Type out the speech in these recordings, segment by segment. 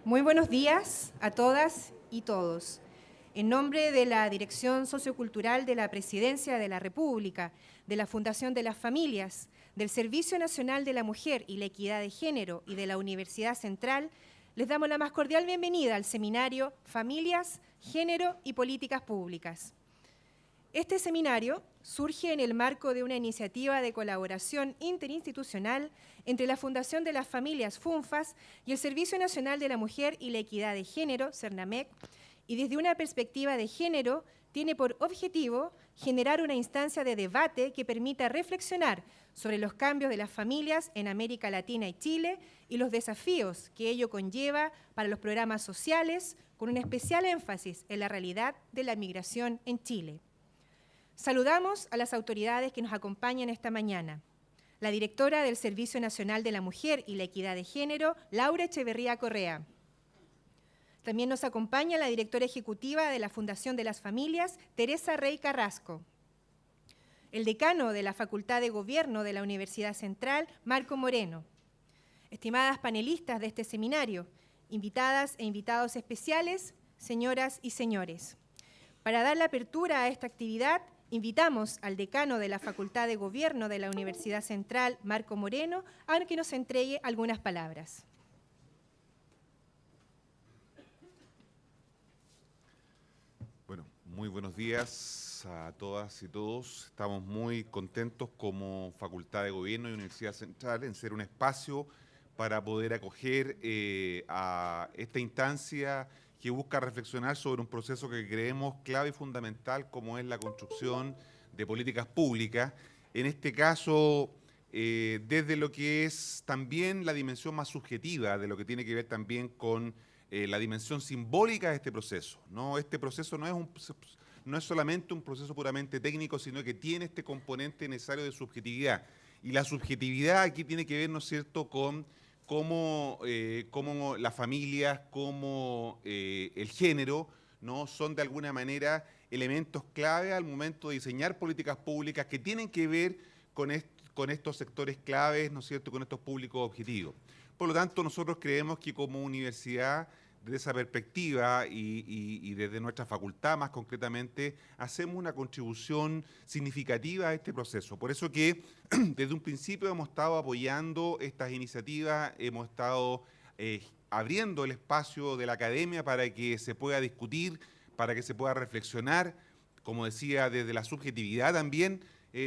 Muy buenos días a todas y todos. En nombre de la Dirección Sociocultural de la Presidencia de la República, de la Fundación de las Familias, del Servicio Nacional de la Mujer y la Equidad de Género y de la Universidad Central, les damos la más cordial bienvenida al seminario Familias, Género y Políticas Públicas. Este seminario surge en el marco de una iniciativa de colaboración interinstitucional entre la Fundación de las Familias FUNFAS y el Servicio Nacional de la Mujer y la Equidad de Género, CERNAMEC, y desde una perspectiva de género tiene por objetivo generar una instancia de debate que permita reflexionar sobre los cambios de las familias en América Latina y Chile y los desafíos que ello conlleva para los programas sociales, con un especial énfasis en la realidad de la migración en Chile. Saludamos a las autoridades que nos acompañan esta mañana. La directora del Servicio Nacional de la Mujer y la Equidad de Género, Laura Echeverría Correa. También nos acompaña la directora ejecutiva de la Fundación de las Familias, Teresa Rey Carrasco. El decano de la Facultad de Gobierno de la Universidad Central, Marco Moreno. Estimadas panelistas de este seminario, invitadas e invitados especiales, señoras y señores. Para dar la apertura a esta actividad, invitamos al decano de la Facultad de Gobierno de la Universidad Central, Marco Moreno, a que nos entregue algunas palabras. Bueno, muy buenos días a todas y todos. Estamos muy contentos como Facultad de Gobierno y Universidad Central en ser un espacio para poder acoger a esta instancia que busca reflexionar sobre un proceso que creemos clave y fundamental como es la construcción de políticas públicas. En este caso, desde lo que es también la dimensión más subjetiva, de lo que tiene que ver también con la dimensión simbólica de este proceso, ¿no? Este proceso no es solamente un proceso puramente técnico, sino que tiene este componente necesario de subjetividad. Y la subjetividad aquí tiene que ver, ¿no es cierto?, con cómo las familias, cómo el género, ¿no?, son de alguna manera elementos clave al momento de diseñar políticas públicas que tienen que ver con estos sectores claves, ¿no es cierto?, con estos públicos objetivos. Por lo tanto, nosotros creemos que como universidad, desde esa perspectiva y desde nuestra facultad más concretamente, hacemos una contribución significativa a este proceso. Por eso que desde un principio hemos estado apoyando estas iniciativas, hemos estado abriendo el espacio de la academia para que se pueda discutir, para que se pueda reflexionar, como decía, desde la subjetividad también,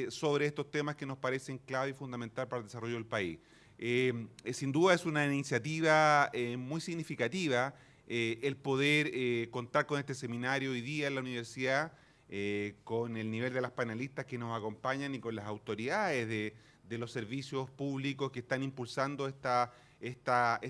sobre estos temas que nos parecen clave y fundamental para el desarrollo del país. Sin duda es una iniciativa muy significativa el poder contar con este seminario hoy día en la universidad, con el nivel de las panelistas que nos acompañan y con las autoridades de los servicios públicos que están impulsando esta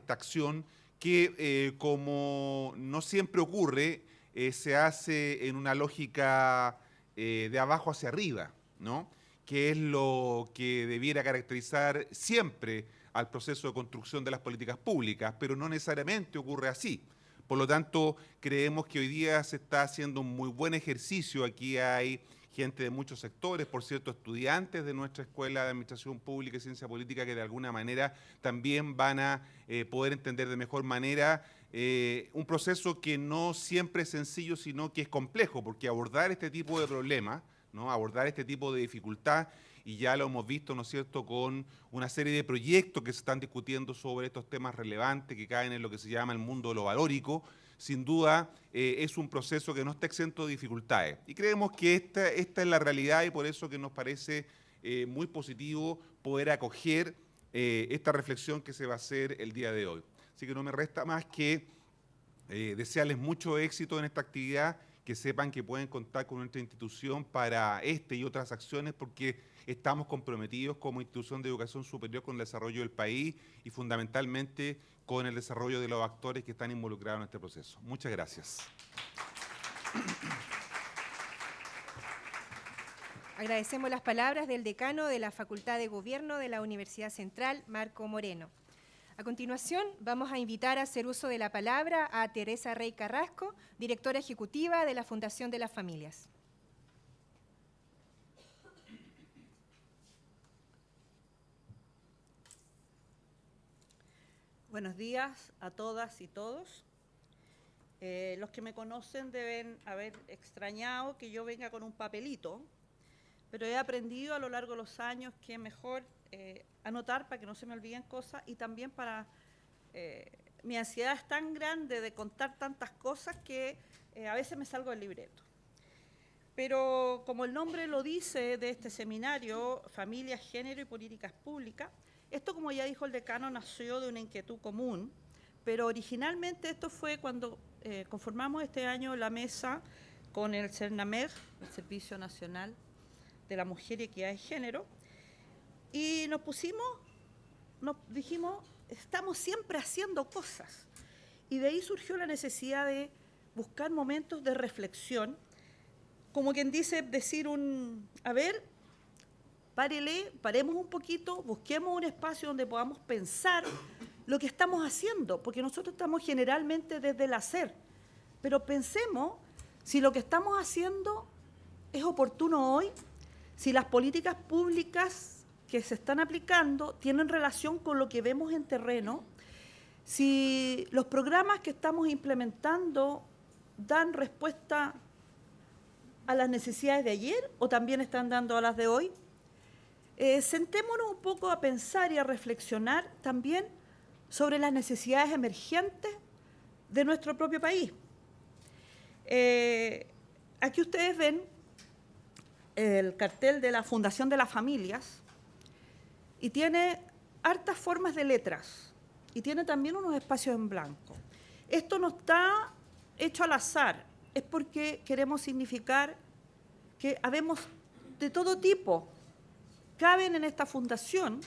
acción que, como no siempre ocurre, se hace en una lógica de abajo hacia arriba, ¿no?, que es lo que debiera caracterizar siempre al proceso de construcción de las políticas públicas, pero no necesariamente ocurre así. Por lo tanto, creemos que hoy día se está haciendo un muy buen ejercicio. Aquí hay gente de muchos sectores, por cierto, estudiantes de nuestra Escuela de Administración Pública y Ciencia Política que de alguna manera también van a poder entender de mejor manera un proceso que no siempre es sencillo, sino que es complejo, porque abordar este tipo de problemas, ¿no?, abordar este tipo de dificultad, y ya lo hemos visto, ¿no es cierto?, con una serie de proyectos que se están discutiendo sobre estos temas relevantes que caen en lo que se llama el mundo de lo valórico. Sin duda es un proceso que no está exento de dificultades. Y creemos que esta es la realidad y por eso que nos parece muy positivo poder acoger esta reflexión que se va a hacer el día de hoy. Así que no me resta más que desearles mucho éxito en esta actividad, que sepan que pueden contar con nuestra institución para este y otras acciones, porque estamos comprometidos como institución de educación superior con el desarrollo del país y fundamentalmente con el desarrollo de los actores que están involucrados en este proceso. Muchas gracias. Agradecemos las palabras del decano de la Facultad de Gobierno de la Universidad Central, Marco Moreno. A continuación, vamos a invitar a hacer uso de la palabra a Teresa Rey Carrasco, directora ejecutiva de la Fundación de las Familias. Buenos días a todas y todos. Los que me conocen deben haber extrañado que yo venga con un papelito, pero he aprendido a lo largo de los años que es mejor anotar para que no se me olviden cosas y también para... mi ansiedad es tan grande de contar tantas cosas que a veces me salgo del libreto. Pero como el nombre lo dice de este seminario, Familia, Género y Políticas Públicas, esto, como ya dijo el decano, nació de una inquietud común, pero originalmente esto fue cuando conformamos este año la mesa con el CERNAMEG, el Servicio Nacional de la Mujer y Equidad de Género, y nos dijimos, estamos siempre haciendo cosas, y de ahí surgió la necesidad de buscar momentos de reflexión, como quien dice, decir a ver, paremos un poquito, busquemos un espacio donde podamos pensar lo que estamos haciendo, porque nosotros estamos generalmente desde el hacer, pero pensemos si lo que estamos haciendo es oportuno hoy, si las políticas públicas que se están aplicando tienen relación con lo que vemos en terreno, si los programas que estamos implementando dan respuesta a las necesidades de ayer o también están dando a las de hoy. Sentémonos un poco a pensar y a reflexionar también sobre las necesidades emergentes de nuestro propio país. Aquí ustedes ven el cartel de la Fundación de las Familias y tiene hartas formas de letras y tiene también unos espacios en blanco. Esto no está hecho al azar, es porque queremos significar que habemos de todo tipo. Caben en esta fundación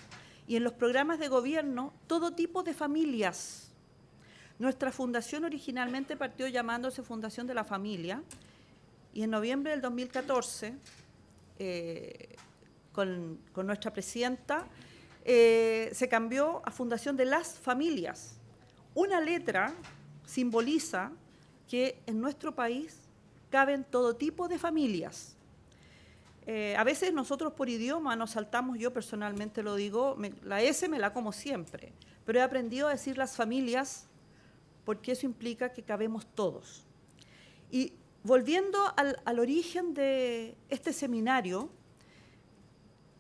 y en los programas de gobierno todo tipo de familias. Nuestra fundación originalmente partió llamándose Fundación de la Familia y en noviembre del 2014, con nuestra presidenta, se cambió a Fundación de las Familias. Una letra simboliza que en nuestro país caben todo tipo de familias. A veces nosotros por idioma nos saltamos, yo personalmente lo digo, la S me la como siempre, pero he aprendido a decir las familias porque eso implica que cabemos todos. Y volviendo al origen de este seminario,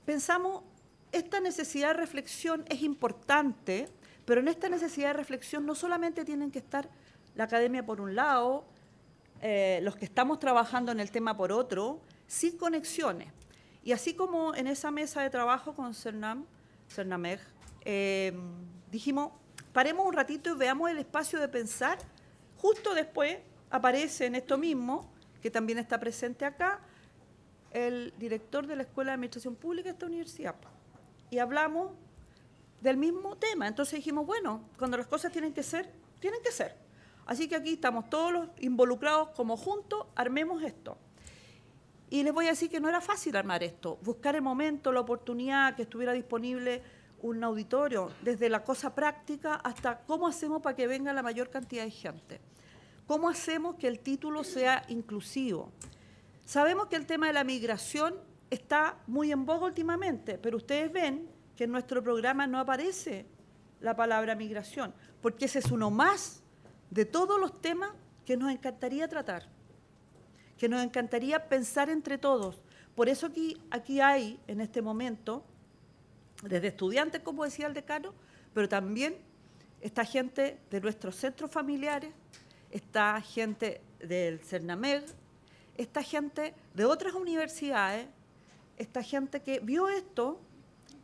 pensamos, esta necesidad de reflexión es importante, pero en esta necesidad de reflexión no solamente tienen que estar la academia por un lado, los que estamos trabajando en el tema por otro, sin conexiones. Y así como en esa mesa de trabajo con CERNAMEG, dijimos, paremos un ratito y veamos el espacio de pensar. Justo después aparece en esto mismo, que también está presente acá, el director de la Escuela de Administración Pública de esta universidad. Y hablamos del mismo tema. Entonces dijimos, bueno, cuando las cosas tienen que ser, tienen que ser. Así que aquí estamos todos los involucrados como juntos, armemos esto. Y les voy a decir que no era fácil armar esto, buscar el momento, la oportunidad, que estuviera disponible un auditorio, desde la cosa práctica hasta cómo hacemos para que venga la mayor cantidad de gente. ¿Cómo hacemos que el título sea inclusivo? Sabemos que el tema de la migración está muy en boga últimamente, pero ustedes ven que en nuestro programa no aparece la palabra migración, porque ese es uno más de todos los temas que nos encantaría tratar, que nos encantaría pensar entre todos. Por eso aquí hay, en este momento, desde estudiantes, como decía el decano, pero también está gente de nuestros centros familiares, está gente del CERNAMEG, está gente de otras universidades, está gente que vio esto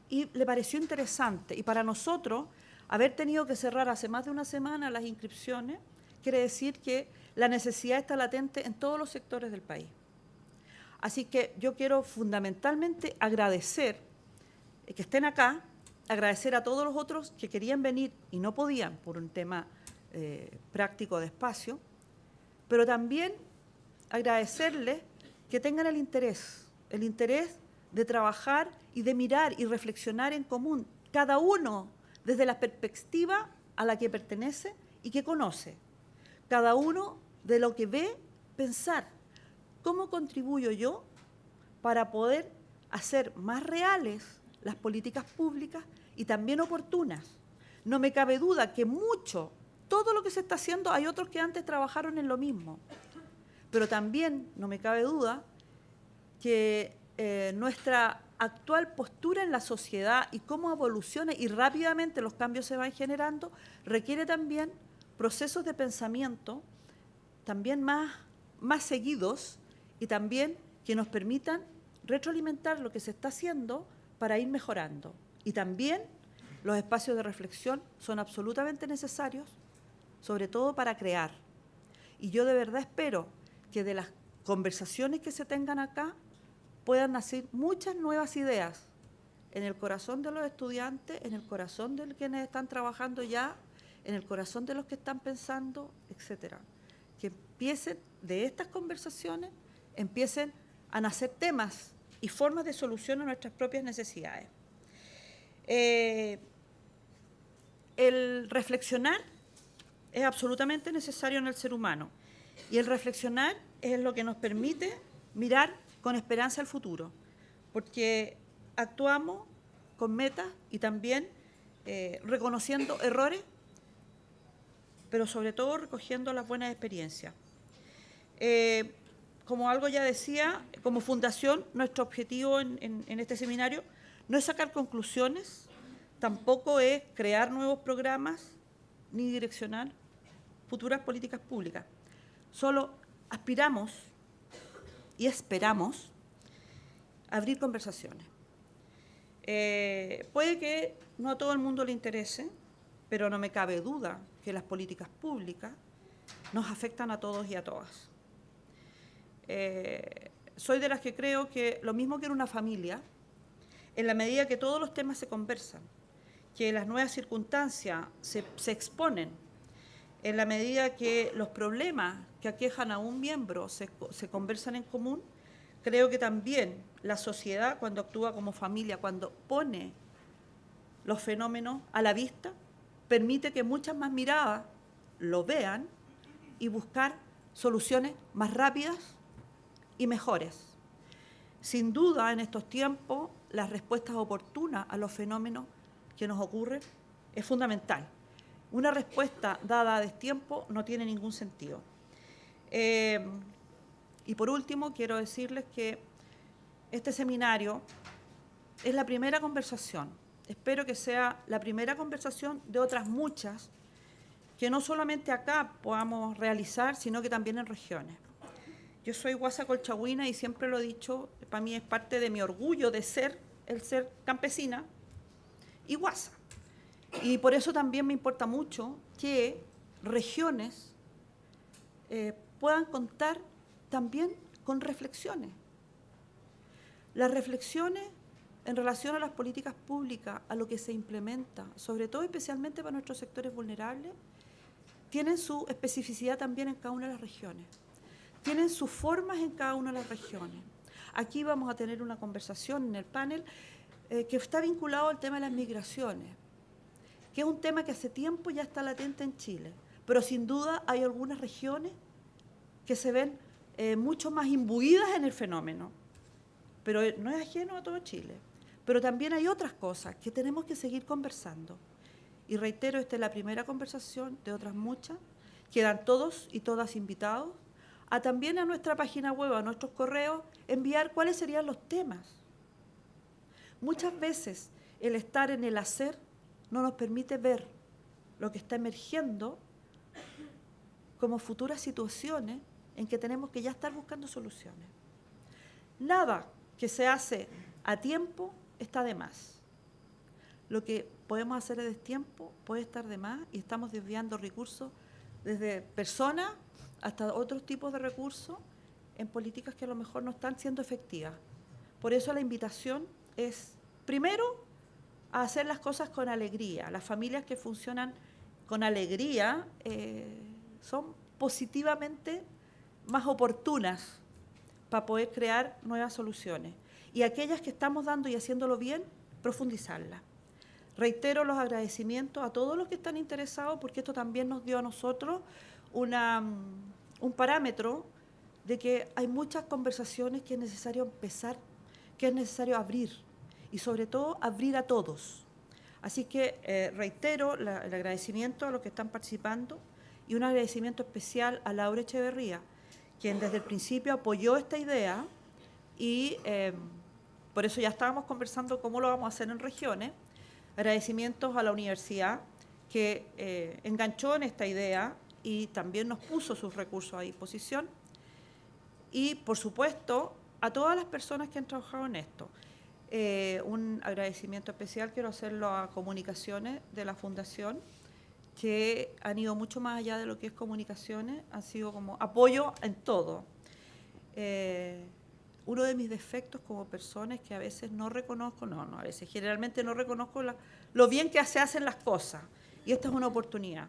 y le pareció interesante. Y para nosotros, haber tenido que cerrar hace más de una semana las inscripciones, quiere decir que la necesidad está latente en todos los sectores del país. Así que yo quiero fundamentalmente agradecer que estén acá, agradecer a todos los otros que querían venir y no podían por un tema práctico de espacio, pero también agradecerles que tengan el interés de trabajar y de mirar y reflexionar en común, cada uno desde la perspectiva a la que pertenece y que conoce. Cada uno de lo que ve, pensar, ¿cómo contribuyo yo para poder hacer más reales las políticas públicas y también oportunas? No me cabe duda que todo lo que se está haciendo, hay otros que antes trabajaron en lo mismo. Pero también no me cabe duda que nuestra actual postura en la sociedad y cómo evoluciona y rápidamente los cambios se van generando, requiere también procesos de pensamiento también más seguidos y también que nos permitan retroalimentar lo que se está haciendo para ir mejorando. Y también los espacios de reflexión son absolutamente necesarios, sobre todo para crear. Y yo de verdad espero que de las conversaciones que se tengan acá puedan nacer muchas nuevas ideas en el corazón de los estudiantes, en el corazón de quienes están trabajando ya, en el corazón de los que están pensando, etcétera. Que empiecen de estas conversaciones, empiecen a nacer temas y formas de solución a nuestras propias necesidades. El reflexionar es absolutamente necesario en el ser humano y el reflexionar es lo que nos permite mirar con esperanza al futuro, porque actuamos con metas y también reconociendo errores, pero sobre todo recogiendo las buenas experiencias. Como algo ya decía, como fundación, nuestro objetivo en este seminario no es sacar conclusiones, tampoco es crear nuevos programas, ni direccionar futuras políticas públicas. Solo aspiramos y esperamos abrir conversaciones. Puede que no a todo el mundo le interese, pero no me cabe duda que las políticas públicas nos afectan a todos y a todas. Soy de las que creo que lo mismo que en una familia, en la medida que todos los temas se conversan, que las nuevas circunstancias se exponen, en la medida que los problemas que aquejan a un miembro se conversan en común, creo que también la sociedad, cuando actúa como familia, cuando pone los fenómenos a la vista, permite que muchas más miradas lo vean y buscar soluciones más rápidas y mejores. Sin duda, en estos tiempos, las respuestas oportunas a los fenómenos que nos ocurren es fundamental. Una respuesta dada a destiempo no tiene ningún sentido. Y por último, quiero decirles que este seminario es la primera conversación. Espero que sea la primera conversación de otras muchas que no solamente acá podamos realizar, sino que también en regiones. Yo soy guasa colchagüina y siempre lo he dicho, para mí es parte de mi orgullo de ser campesina y guasa. Y por eso también me importa mucho que regiones puedan contar también con reflexiones. Las reflexiones en relación a las políticas públicas, a lo que se implementa, sobre todo especialmente para nuestros sectores vulnerables, tienen su especificidad también en cada una de las regiones. Tienen sus formas en cada una de las regiones. Aquí vamos a tener una conversación en el panel que está vinculado al tema de las migraciones, que es un tema que hace tiempo ya está latente en Chile, pero sin duda hay algunas regiones que se ven mucho más imbuidas en el fenómeno, pero no es ajeno a todo Chile. Pero también hay otras cosas que tenemos que seguir conversando. Y reitero, esta es la primera conversación de otras muchas. Quedan todos y todas invitados a también a nuestra página web, a nuestros correos, enviar cuáles serían los temas. Muchas veces el estar en el hacer no nos permite ver lo que está emergiendo como futuras situaciones en que tenemos que ya estar buscando soluciones. Nada que se hace a tiempo está de más. Lo que podemos hacer a destiempo puede estar de más y estamos desviando recursos desde personas hasta otros tipos de recursos en políticas que a lo mejor no están siendo efectivas. Por eso la invitación es, primero, a hacer las cosas con alegría. Las familias que funcionan con alegría son positivamente más oportunas para poder crear nuevas soluciones. Y aquellas que estamos dando y haciéndolo bien, profundizarlas. Reitero los agradecimientos a todos los que están interesados, porque esto también nos dio a nosotros un parámetro de que hay muchas conversaciones que es necesario empezar, que es necesario abrir, y sobre todo abrir a todos Así que reitero el agradecimiento a los que están participando y un agradecimiento especial a Laura Echeverría, quien desde el principio apoyó esta idea y por eso ya estábamos conversando cómo lo vamos a hacer en regiones. Agradecimientos a la universidad que enganchó en esta idea y también nos puso sus recursos a disposición. Y, por supuesto, a todas las personas que han trabajado en esto. Un agradecimiento especial quiero hacerlo a comunicaciones de la Fundación, que han ido mucho más allá de lo que es comunicaciones, han sido como apoyo en todo. Uno de mis defectos como persona es que a veces no reconozco, a veces generalmente no reconozco lo bien que se hacen las cosas, y esta es una oportunidad.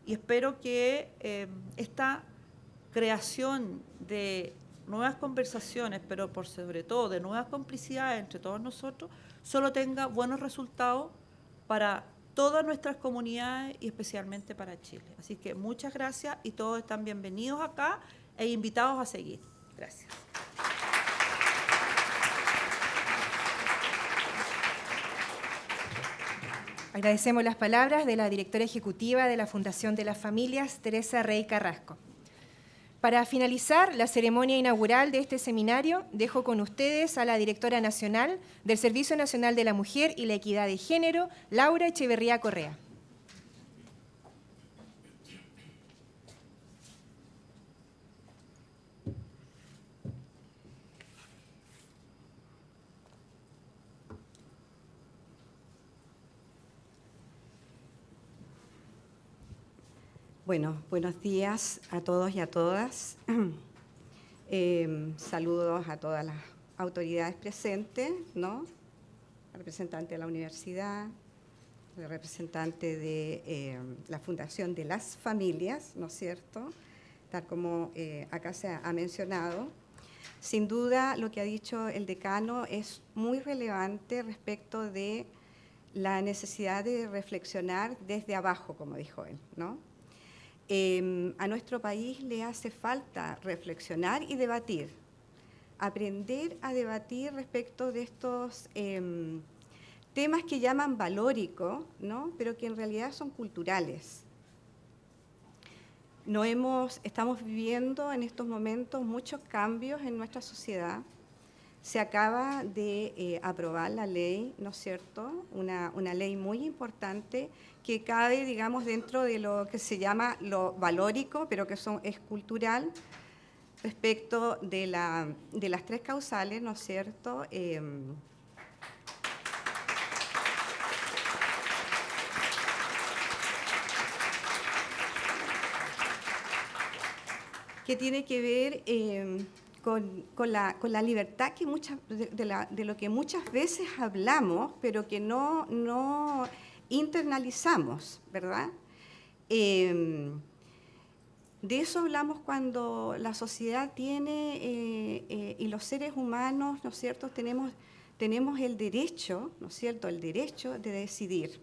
Y espero que esta creación de nuevas conversaciones, pero por sobre todo de nuevas complicidades entre todos nosotros, solo tenga buenos resultados para todas nuestras comunidades y especialmente para Chile. Así que muchas gracias y todos están bienvenidos acá e invitados a seguir. Gracias. Agradecemos las palabras de la directora ejecutiva de la Fundación de las Familias, Teresa Rey Carrasco. Para finalizar la ceremonia inaugural de este seminario, dejo con ustedes a la directora nacional del Servicio Nacional de la Mujer y la Equidad de Género, Laura Echeverría Correa. Bueno, buenos días a todos y a todas. Saludos a todas las autoridades presentes, ¿no? Representante de la universidad, el representante de la Fundación de las Familias, ¿no es cierto? Tal como acá se ha mencionado. Sin duda, lo que ha dicho el decano es muy relevante respecto de la necesidad de reflexionar desde abajo, como dijo él, ¿no? A nuestro país le hace falta reflexionar y debatir, aprender a debatir respecto de estos temas que llaman valóricos, ¿no? Pero que en realidad son culturales. Estamos viviendo en estos momentos muchos cambios en nuestra sociedad. Se acaba de aprobar la ley, ¿no es cierto? Una ley muy importante que cabe, digamos, dentro de lo que se llama lo valórico, pero que es cultural, respecto de las tres causales, ¿no es cierto? Que tiene que ver con la libertad que de lo que muchas veces hablamos, pero que no internalizamos, ¿verdad? De eso hablamos cuando la sociedad tiene, y los seres humanos, ¿no es cierto?, tenemos el derecho, ¿no es cierto?, el derecho de decidir.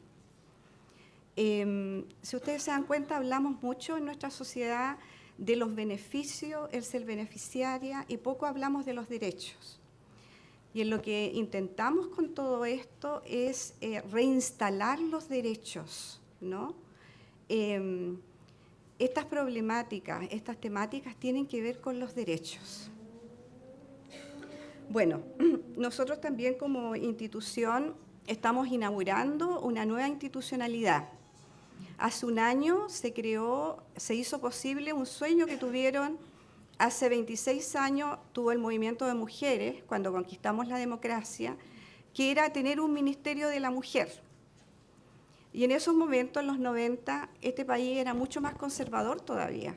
Si ustedes se dan cuenta, hablamos mucho en nuestra sociedad de los beneficios, el ser beneficiaria, y poco hablamos de los derechos. Y en lo que intentamos con todo esto es reinstalar los derechos, ¿no? Estas problemáticas, estas temáticas tienen que ver con los derechos. Bueno, nosotros también como institución estamos inaugurando una nueva institucionalidad. Hace un año se hizo posible un sueño que tuvieron hace 26 años, tuvo el movimiento de mujeres, cuando conquistamos la democracia, que era tener un ministerio de la mujer. Y en esos momentos, en los 90, este país era mucho más conservador todavía.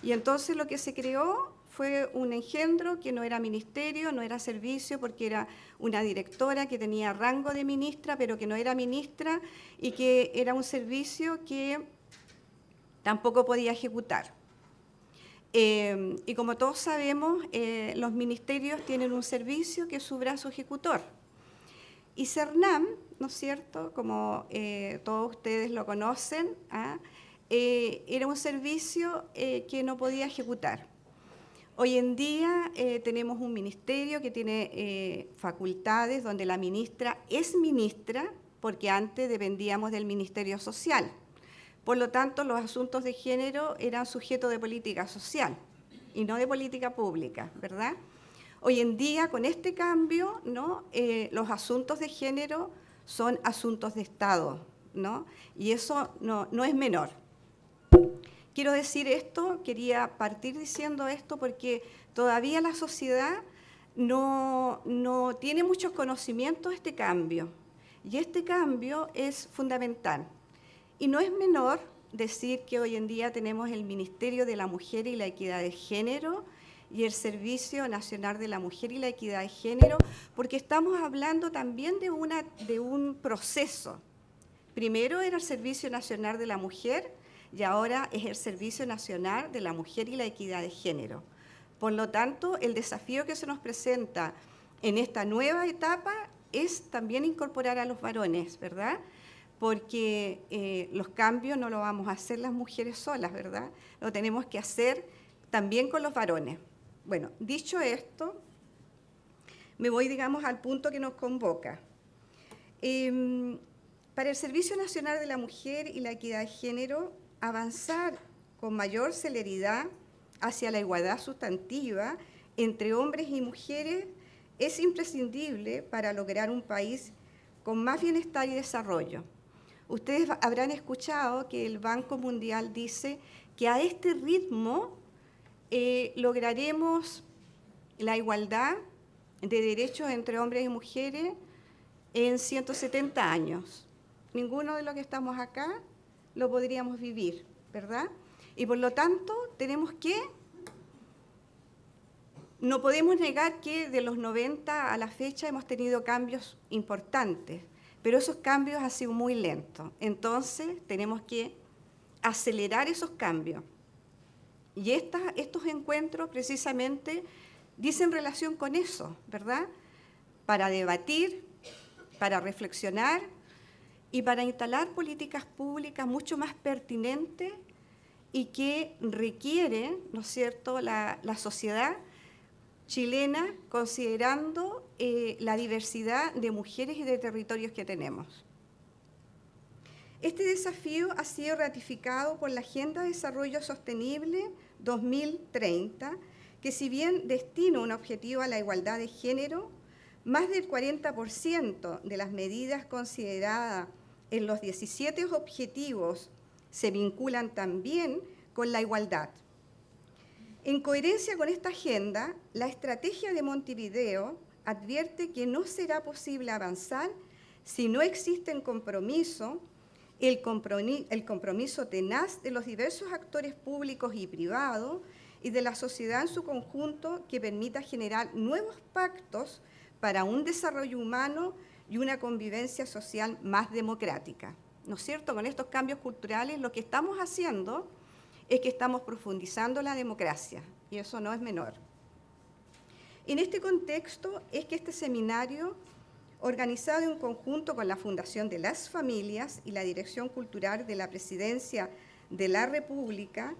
Y entonces lo que se creó fue un engendro que no era ministerio, no era servicio, porque era una directora que tenía rango de ministra, pero que no era ministra, y que era un servicio que tampoco podía ejecutar. Y como todos sabemos, los ministerios tienen un servicio que es su brazo ejecutor. Y CERNAM, ¿no es cierto?, como todos ustedes lo conocen, era un servicio que no podía ejecutar. Hoy en día tenemos un ministerio que tiene facultades donde la ministra es ministra, porque antes dependíamos del Ministerio Social. Por lo tanto, los asuntos de género eran sujetos de política social y no de política pública, ¿verdad? Hoy en día, con este cambio, ¿no? Los asuntos de género son asuntos de Estado, ¿no? Y eso no es menor. Quiero decir esto, quería partir diciendo esto porque todavía la sociedad no tiene muchos conocimientos de este cambio. Y este cambio es fundamental. Y no es menor decir que hoy en día tenemos el Ministerio de la Mujer y la Equidad de Género y el Servicio Nacional de la Mujer y la Equidad de Género, porque estamos hablando también de un proceso. Primero era el Servicio Nacional de la Mujer y ahora es el Servicio Nacional de la Mujer y la Equidad de Género. Por lo tanto, el desafío que se nos presenta en esta nueva etapa es también incorporar a los varones, ¿verdad? Porque los cambios no lo vamos a hacer las mujeres solas, ¿verdad? Lo tenemos que hacer también con los varones. Bueno, dicho esto, me voy, digamos, al punto que nos convoca. Para el Servicio Nacional de la Mujer y la Equidad de Género, avanzar con mayor celeridad hacia la igualdad sustantiva entre hombres y mujeres es imprescindible para lograr un país con más bienestar y desarrollo. Ustedes habrán escuchado que el Banco Mundial dice que a este ritmo lograremos la igualdad de derechos entre hombres y mujeres en 170 años. Ninguno de los que estamos acá lo podríamos vivir, ¿verdad? Y por lo tanto, no podemos negar que de los 90 a la fecha hemos tenido cambios importantes, pero esos cambios han sido muy lentos. Entonces, tenemos que acelerar esos cambios. Y estos encuentros precisamente dicen relación con eso, ¿verdad? Para debatir, para reflexionar y para instalar políticas públicas mucho más pertinentes y que requieren, ¿no es cierto?, la sociedad chilena, considerando la diversidad de mujeres y de territorios que tenemos. Este desafío ha sido ratificado por la Agenda de Desarrollo Sostenible 2030, que si bien destina un objetivo a la igualdad de género, más del 40% de las medidas consideradas en los 17 objetivos se vinculan también con la igualdad. En coherencia con esta agenda, la estrategia de Montevideo advierte que no será posible avanzar si no existe el compromiso tenaz de los diversos actores públicos y privados y de la sociedad en su conjunto que permita generar nuevos pactos para un desarrollo humano y una convivencia social más democrática. ¿No es cierto? Con estos cambios culturales lo que estamos haciendo es que estamos profundizando la democracia, y eso no es menor. En este contexto es que este seminario, organizado en conjunto con la Fundación de las Familias y la Dirección Cultural de la Presidencia de la República,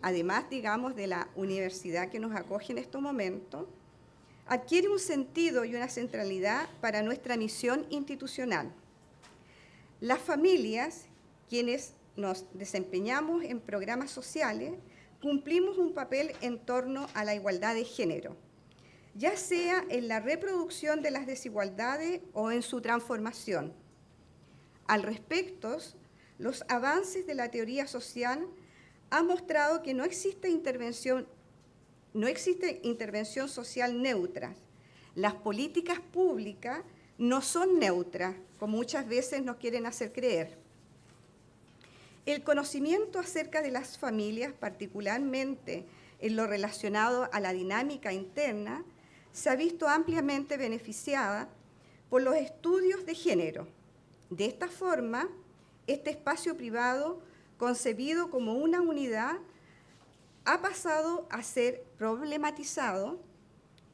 además, digamos, de la universidad que nos acoge en estos momentos, adquiere un sentido y una centralidad para nuestra misión institucional. Las familias, quienes nos desempeñamos en programas sociales, cumplimos un papel en torno a la igualdad de género, ya sea en la reproducción de las desigualdades o en su transformación. Al respecto, los avances de la teoría social han mostrado que no existe intervención social neutra. Las políticas públicas no son neutras, como muchas veces nos quieren hacer creer. El conocimiento acerca de las familias, particularmente en lo relacionado a la dinámica interna, se ha visto ampliamente beneficiada por los estudios de género. De esta forma, este espacio privado, concebido como una unidad, ha pasado a ser problematizado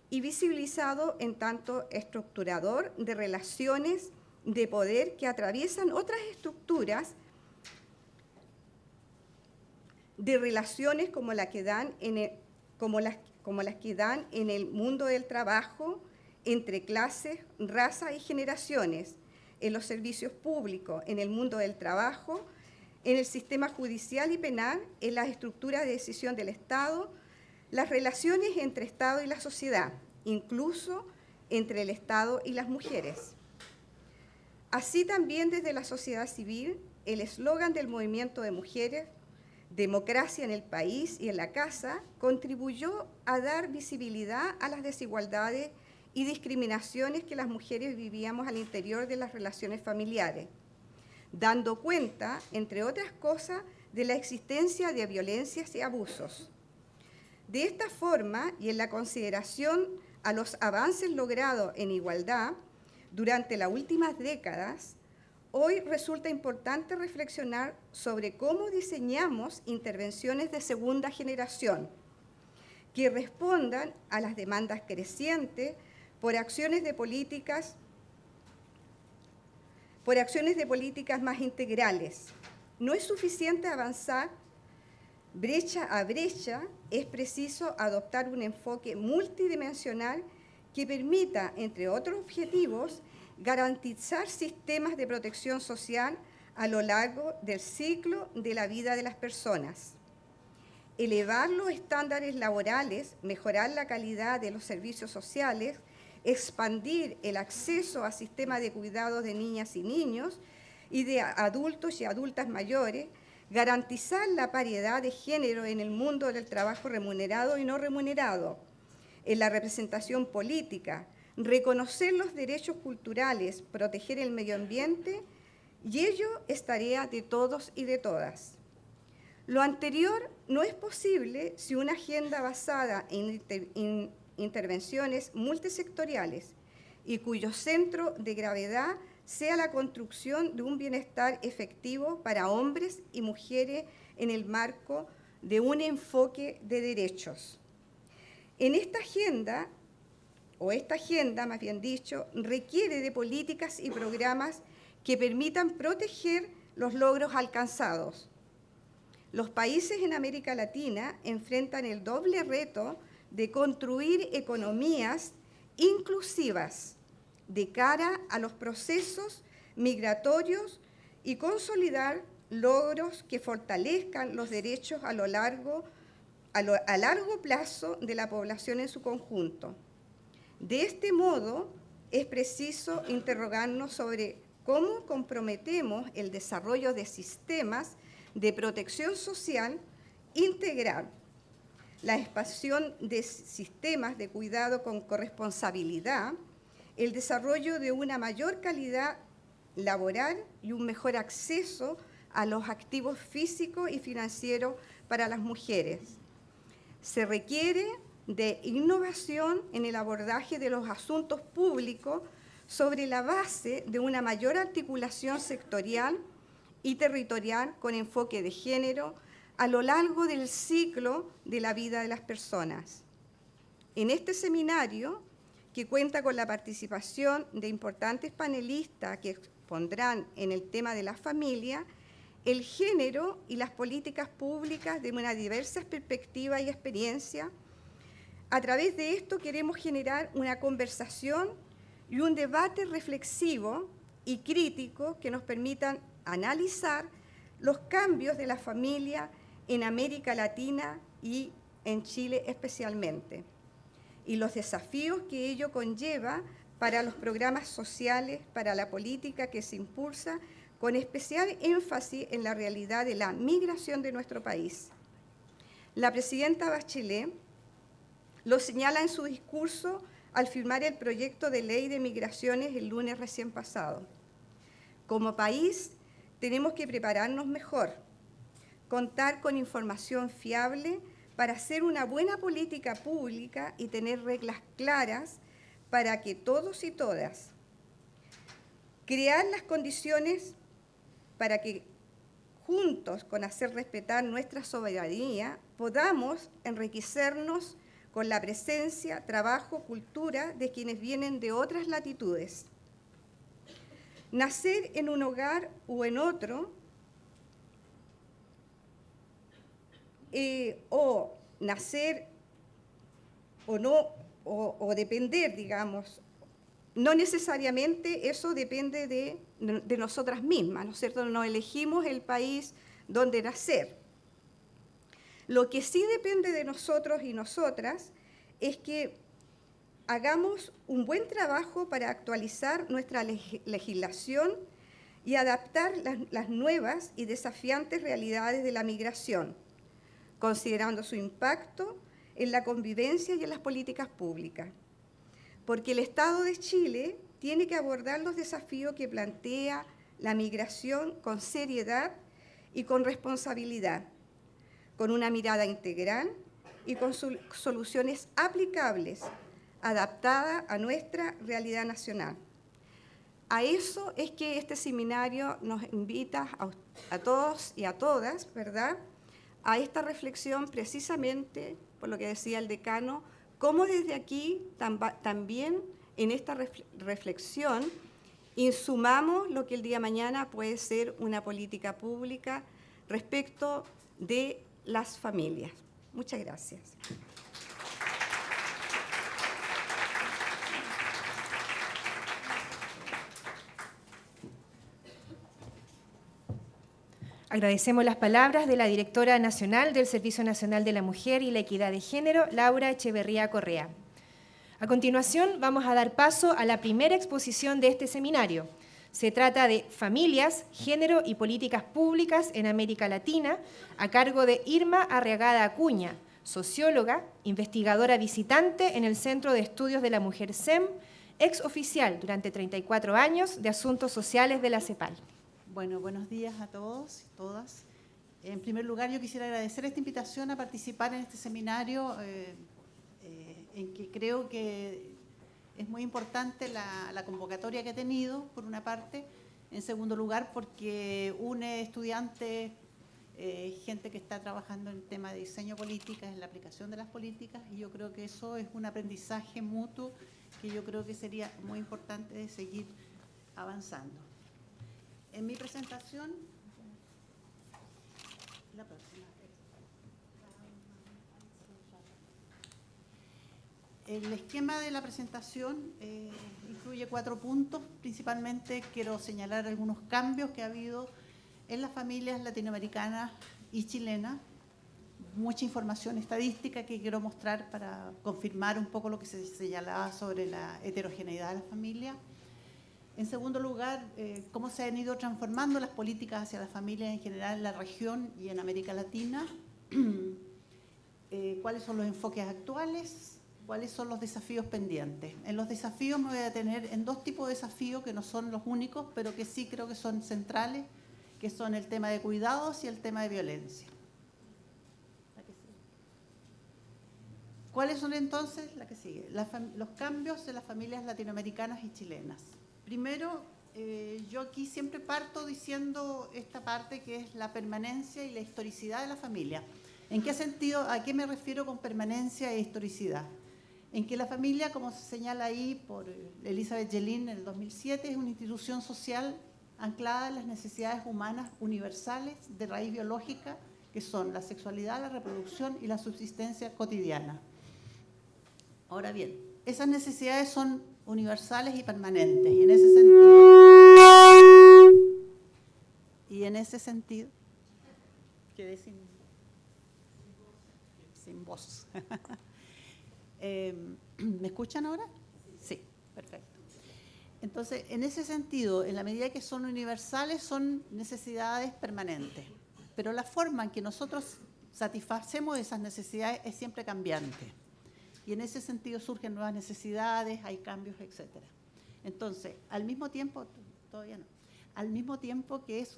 y visibilizado en tanto estructurador de relaciones de poder que atraviesan otras estructuras de relaciones como las que dan en el mundo del trabajo, entre clases, razas y generaciones, en los servicios públicos, en el mundo del trabajo, en el sistema judicial y penal, en las estructuras de decisión del Estado, las relaciones entre Estado y la sociedad, incluso entre el Estado y las mujeres. Así también desde la sociedad civil, el eslogan del movimiento de mujeres, Democracia en el país y en la casa, contribuyó a dar visibilidad a las desigualdades y discriminaciones que las mujeres vivíamos al interior de las relaciones familiares, dando cuenta, entre otras cosas, de la existencia de violencias y abusos. De esta forma, y en la consideración a los avances logrados en igualdad durante las últimas décadas, hoy resulta importante reflexionar sobre cómo diseñamos intervenciones de segunda generación que respondan a las demandas crecientes por acciones de políticas más integrales. No es suficiente avanzar brecha a brecha, es preciso adoptar un enfoque multidimensional que permita, entre otros objetivos, garantizar sistemas de protección social a lo largo del ciclo de la vida de las personas, elevar los estándares laborales, mejorar la calidad de los servicios sociales, expandir el acceso a sistemas de cuidado de niñas y niños y de adultos y adultas mayores, garantizar la paridad de género en el mundo del trabajo remunerado y no remunerado, en la representación política, reconocer los derechos culturales, proteger el medio ambiente, y ello es tarea de todos y de todas. Lo anterior no es posible si una agenda basada en intervenciones multisectoriales y cuyo centro de gravedad sea la construcción de un bienestar efectivo para hombres y mujeres en el marco de un enfoque de derechos. Esta agenda, más bien dicho, requiere de políticas y programas que permitan proteger los logros alcanzados. Los países en América Latina enfrentan el doble reto de construir economías inclusivas de cara a los procesos migratorios y consolidar logros que fortalezcan los derechos a largo plazo de la población en su conjunto. De este modo, es preciso interrogarnos sobre cómo comprometemos el desarrollo de sistemas de protección social integral, la expansión de sistemas de cuidado con corresponsabilidad, el desarrollo de una mayor calidad laboral y un mejor acceso a los activos físicos y financieros para las mujeres. Se requiere de innovación en el abordaje de los asuntos públicos sobre la base de una mayor articulación sectorial y territorial con enfoque de género a lo largo del ciclo de la vida de las personas. En este seminario, que cuenta con la participación de importantes panelistas que expondrán en el tema de la familia, el género y las políticas públicas de una diversa perspectiva y experiencia. A través de esto queremos generar una conversación y un debate reflexivo y crítico que nos permitan analizar los cambios de la familia en América Latina y en Chile especialmente, y los desafíos que ello conlleva para los programas sociales, para la política que se impulsa, con especial énfasis en la realidad de la migración de nuestro país. La presidenta Bachelet lo señala en su discurso al firmar el proyecto de ley de migraciones el lunes recién pasado. Como país, tenemos que prepararnos mejor, contar con información fiable para hacer una buena política pública y tener reglas claras para que todos y todas, crear las condiciones para que juntos, con hacer respetar nuestra soberanía, podamos enriquecernos con la presencia, trabajo, cultura de quienes vienen de otras latitudes. Nacer en un hogar o en otro, o nacer o no, o depender, digamos, no necesariamente eso depende de nosotras mismas, ¿no es cierto? No elegimos el país donde nacer. Lo que sí depende de nosotros y nosotras es que hagamos un buen trabajo para actualizar nuestra legislación y adaptar las nuevas y desafiantes realidades de la migración, considerando su impacto en la convivencia y en las políticas públicas. Porque el Estado de Chile tiene que abordar los desafíos que plantea la migración con seriedad y con responsabilidad, con una mirada integral y con soluciones aplicables, adaptadas a nuestra realidad nacional. A eso es que este seminario nos invita a todos y a todas, ¿verdad?, a esta reflexión precisamente, por lo que decía el decano, cómo desde aquí también en esta reflexión insumamos lo que el día de mañana puede ser una política pública respecto de las familias. Muchas gracias. Agradecemos las palabras de la directora nacional del Servicio Nacional de la Mujer y la Equidad de Género, Laura Echeverría Correa. A continuación, vamos a dar paso a la primera exposición de este seminario. Se trata de Familias, Género y Políticas Públicas en América Latina, a cargo de Irma Arriagada Acuña, socióloga, investigadora visitante en el Centro de Estudios de la Mujer CEM, ex oficial durante 34 años de Asuntos Sociales de la CEPAL. Bueno, buenos días a todos y todas. En primer lugar, yo quisiera agradecer esta invitación a participar en este seminario, en que creo que es muy importante la convocatoria que ha tenido, por una parte. En segundo lugar, porque une estudiantes, gente que está trabajando en el tema de diseño políticas, en la aplicación de las políticas, y yo creo que eso es un aprendizaje mutuo que yo creo que sería muy importante de seguir avanzando. En mi presentación, la próxima. El esquema de la presentación incluye 4 puntos. Principalmente quiero señalar algunos cambios que ha habido en las familias latinoamericanas y chilenas. Mucha información estadística que quiero mostrar para confirmar un poco lo que se señalaba sobre la heterogeneidad de la familia. En segundo lugar, cómo se han ido transformando las políticas hacia la familia en general en la región y en América Latina. Cuáles son los enfoques actuales, cuáles son los desafíos pendientes. En los desafíos me voy a detener en 2 tipos de desafíos que no son los únicos, pero que sí creo que son centrales, que son el tema de cuidados y el tema de violencia. ¿Cuáles son entonces? La que sigue. Los cambios de las familias latinoamericanas y chilenas. Primero, yo aquí siempre parto diciendo esta parte que es la permanencia y la historicidad de la familia. ¿En qué sentido? ¿A qué me refiero con permanencia e historicidad? En que la familia, como se señala ahí por Elizabeth Yelin en el 2007, es una institución social anclada en las necesidades humanas universales de raíz biológica, que son la sexualidad, la reproducción y la subsistencia cotidiana. Ahora bien, esas necesidades son universales y permanentes. Y en ese sentido, quedé sin voz. ¿Me escuchan ahora? Sí, perfecto. Entonces, en ese sentido, en la medida que son universales, son necesidades permanentes. Pero la forma en que nosotros satisfacemos esas necesidades es siempre cambiante. Y en ese sentido surgen nuevas necesidades, hay cambios, etc. Entonces, al mismo tiempo, todavía no, al mismo tiempo que es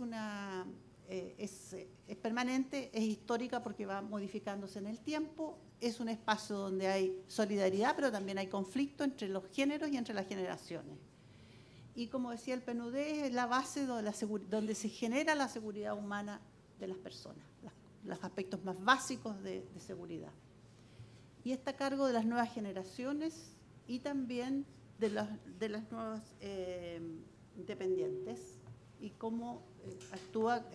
permanente, es histórica porque va modificándose en el tiempo, es un espacio donde hay solidaridad, pero también hay conflicto entre los géneros y entre las generaciones. Y como decía el PNUD, es la base donde se genera la seguridad humana de las personas, los aspectos más básicos de seguridad. Y está a cargo de las nuevas generaciones y también de las nuevas dependientes, y cómo actúa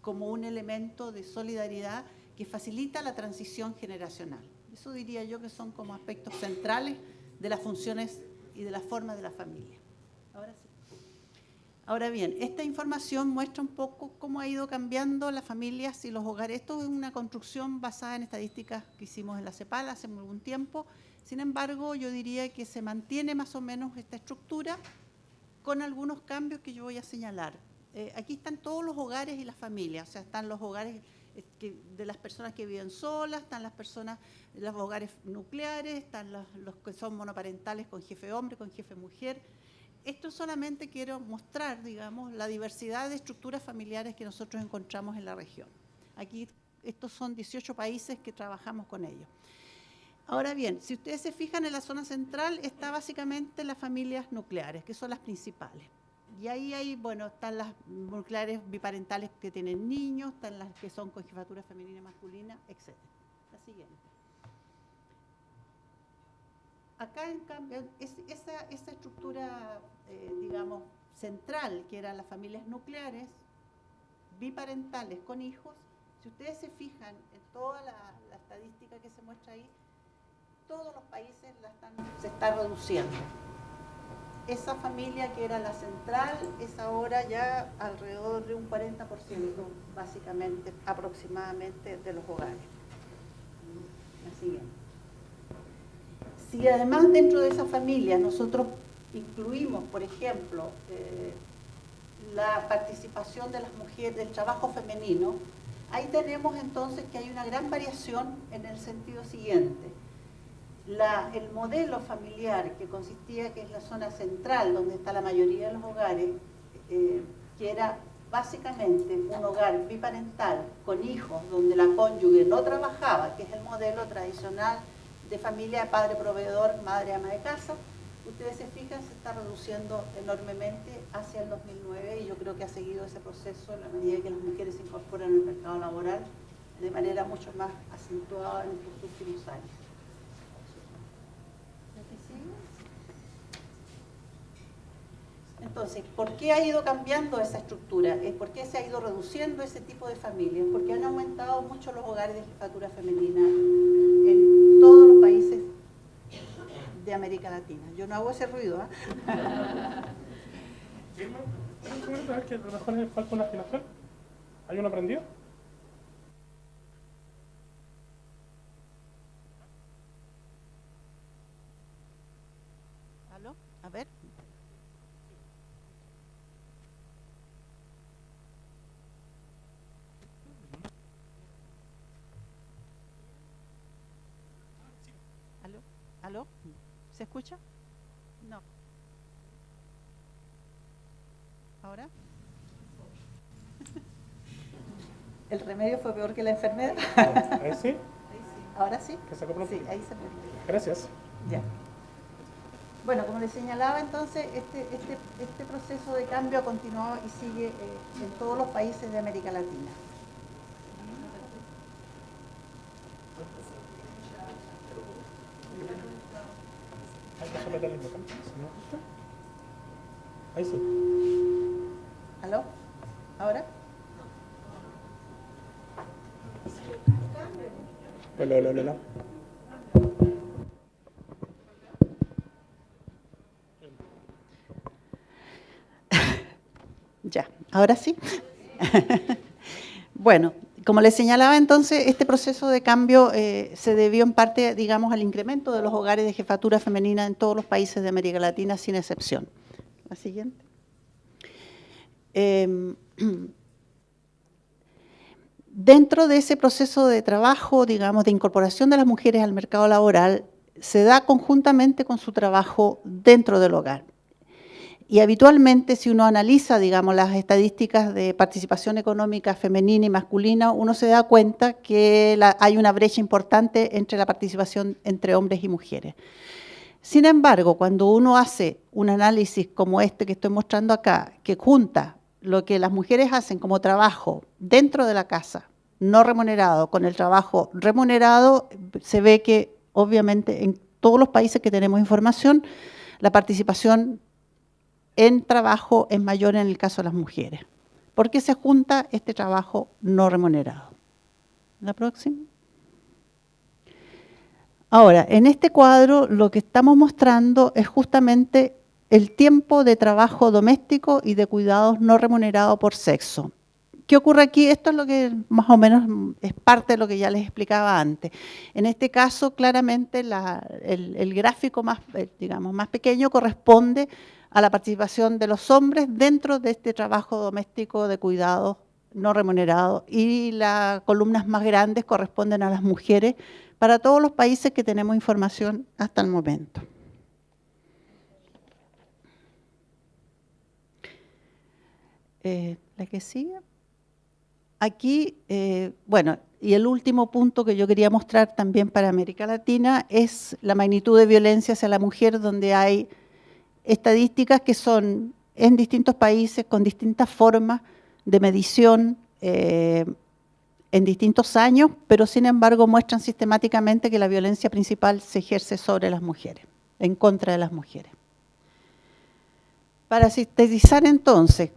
como un elemento de solidaridad que facilita la transición generacional. Eso diría yo que son como aspectos centrales de las funciones y de las formas de la familia. Ahora sí. Ahora bien, esta información muestra un poco cómo ha ido cambiando las familias y los hogares. Esto es una construcción basada en estadísticas que hicimos en la CEPAL hace algún tiempo. Sin embargo, yo diría que se mantiene más o menos esta estructura con algunos cambios que yo voy a señalar. Aquí están todos los hogares y las familias, o sea, están los hogares de las personas que viven solas, están las personas, los hogares nucleares, están los que son monoparentales con jefe hombre, con jefe mujer. Esto solamente quiero mostrar, digamos, la diversidad de estructuras familiares que nosotros encontramos en la región. Aquí, estos son 18 países que trabajamos con ellos. Ahora bien, si ustedes se fijan en la zona central, está básicamente las familias nucleares, que son las principales. Y ahí bueno, están las nucleares biparentales que tienen niños, están las que son con jefatura femenina y masculina, etc. La siguiente. Acá, en cambio, esa estructura, digamos, central, que eran las familias nucleares, biparentales con hijos, si ustedes se fijan en toda la estadística que se muestra ahí, todos los países se está reduciendo. Esa familia que era la central es ahora ya alrededor de un 40%, básicamente, aproximadamente, de los hogares. La siguiente. Si además dentro de esa familia nosotros incluimos, por ejemplo, la participación de las mujeres, del trabajo femenino, ahí tenemos entonces que hay una gran variación en el sentido siguiente. El modelo familiar que consistía, que es la zona central, donde está la mayoría de los hogares, que era básicamente un hogar biparental con hijos, donde la cónyuge no trabajaba, que es el modelo tradicional de familia de padre proveedor, madre ama de casa, ustedes se fijan, se está reduciendo enormemente hacia el 2009 y yo creo que ha seguido ese proceso en la medida que las mujeres se incorporan al mercado laboral de manera mucho más acentuada en estos últimos años. Entonces, ¿por qué ha ido cambiando esa estructura? ¿Por qué se ha ido reduciendo ese tipo de familias? Porque han aumentado mucho los hogares de jefatura femenina en todos los países de América Latina. Yo no hago ese ruido, ¿eh? ¿Sabes que a lo mejor le falta una afinación? ¿Hay uno prendido? ¿Aló? A ver. ¿Aló? ¿Se escucha? No. ¿Ahora? ¿El remedio fue peor que la enfermedad? ¿Ahí sí? ¿Ahora sí? ¿Que sacó pronto? Sí, ahí se perdió. Gracias. Ya. Bueno, como les señalaba entonces, este proceso de cambio ha continuado y sigue en todos los países de América Latina. Hay que someter el botón. Ahí sí. ¿Aló? ¿Ahora? Hola. Ya, ahora sí. Bueno, como les señalaba entonces, este proceso de cambio se debió en parte, digamos, al incremento de los hogares de jefatura femenina en todos los países de América Latina, sin excepción. La siguiente. Dentro de ese proceso de trabajo, digamos, de incorporación de las mujeres al mercado laboral, se da conjuntamente con su trabajo dentro del hogar. Y habitualmente, si uno analiza, digamos, las estadísticas de participación económica femenina y masculina, uno se da cuenta que hay una brecha importante entre la participación entre hombres y mujeres. Sin embargo, cuando uno hace un análisis como este que estoy mostrando acá, que junta lo que las mujeres hacen como trabajo dentro de la casa, no remunerado, con el trabajo remunerado, se ve que obviamente en todos los países que tenemos información, la participación en trabajo es mayor en el caso de las mujeres. ¿Por qué se junta este trabajo no remunerado? La próxima. Ahora, en este cuadro lo que estamos mostrando es justamente el tiempo de trabajo doméstico y de cuidados no remunerado por sexo. ¿Qué ocurre aquí? Esto es lo que más o menos es parte de lo que ya les explicaba antes. En este caso, claramente, el gráfico más, digamos, más pequeño corresponde a la participación de los hombres dentro de este trabajo doméstico de cuidados no remunerado, y las columnas más grandes corresponden a las mujeres para todos los países que tenemos información hasta el momento. La que sigue. Aquí, bueno, y el último punto que yo quería mostrar también para América Latina es la magnitud de violencia hacia la mujer, donde hay estadísticas que son en distintos países con distintas formas de medición en distintos años, pero sin embargo muestran sistemáticamente que la violencia principal se ejerce sobre las mujeres, en contra de las mujeres. Para sintetizar entonces,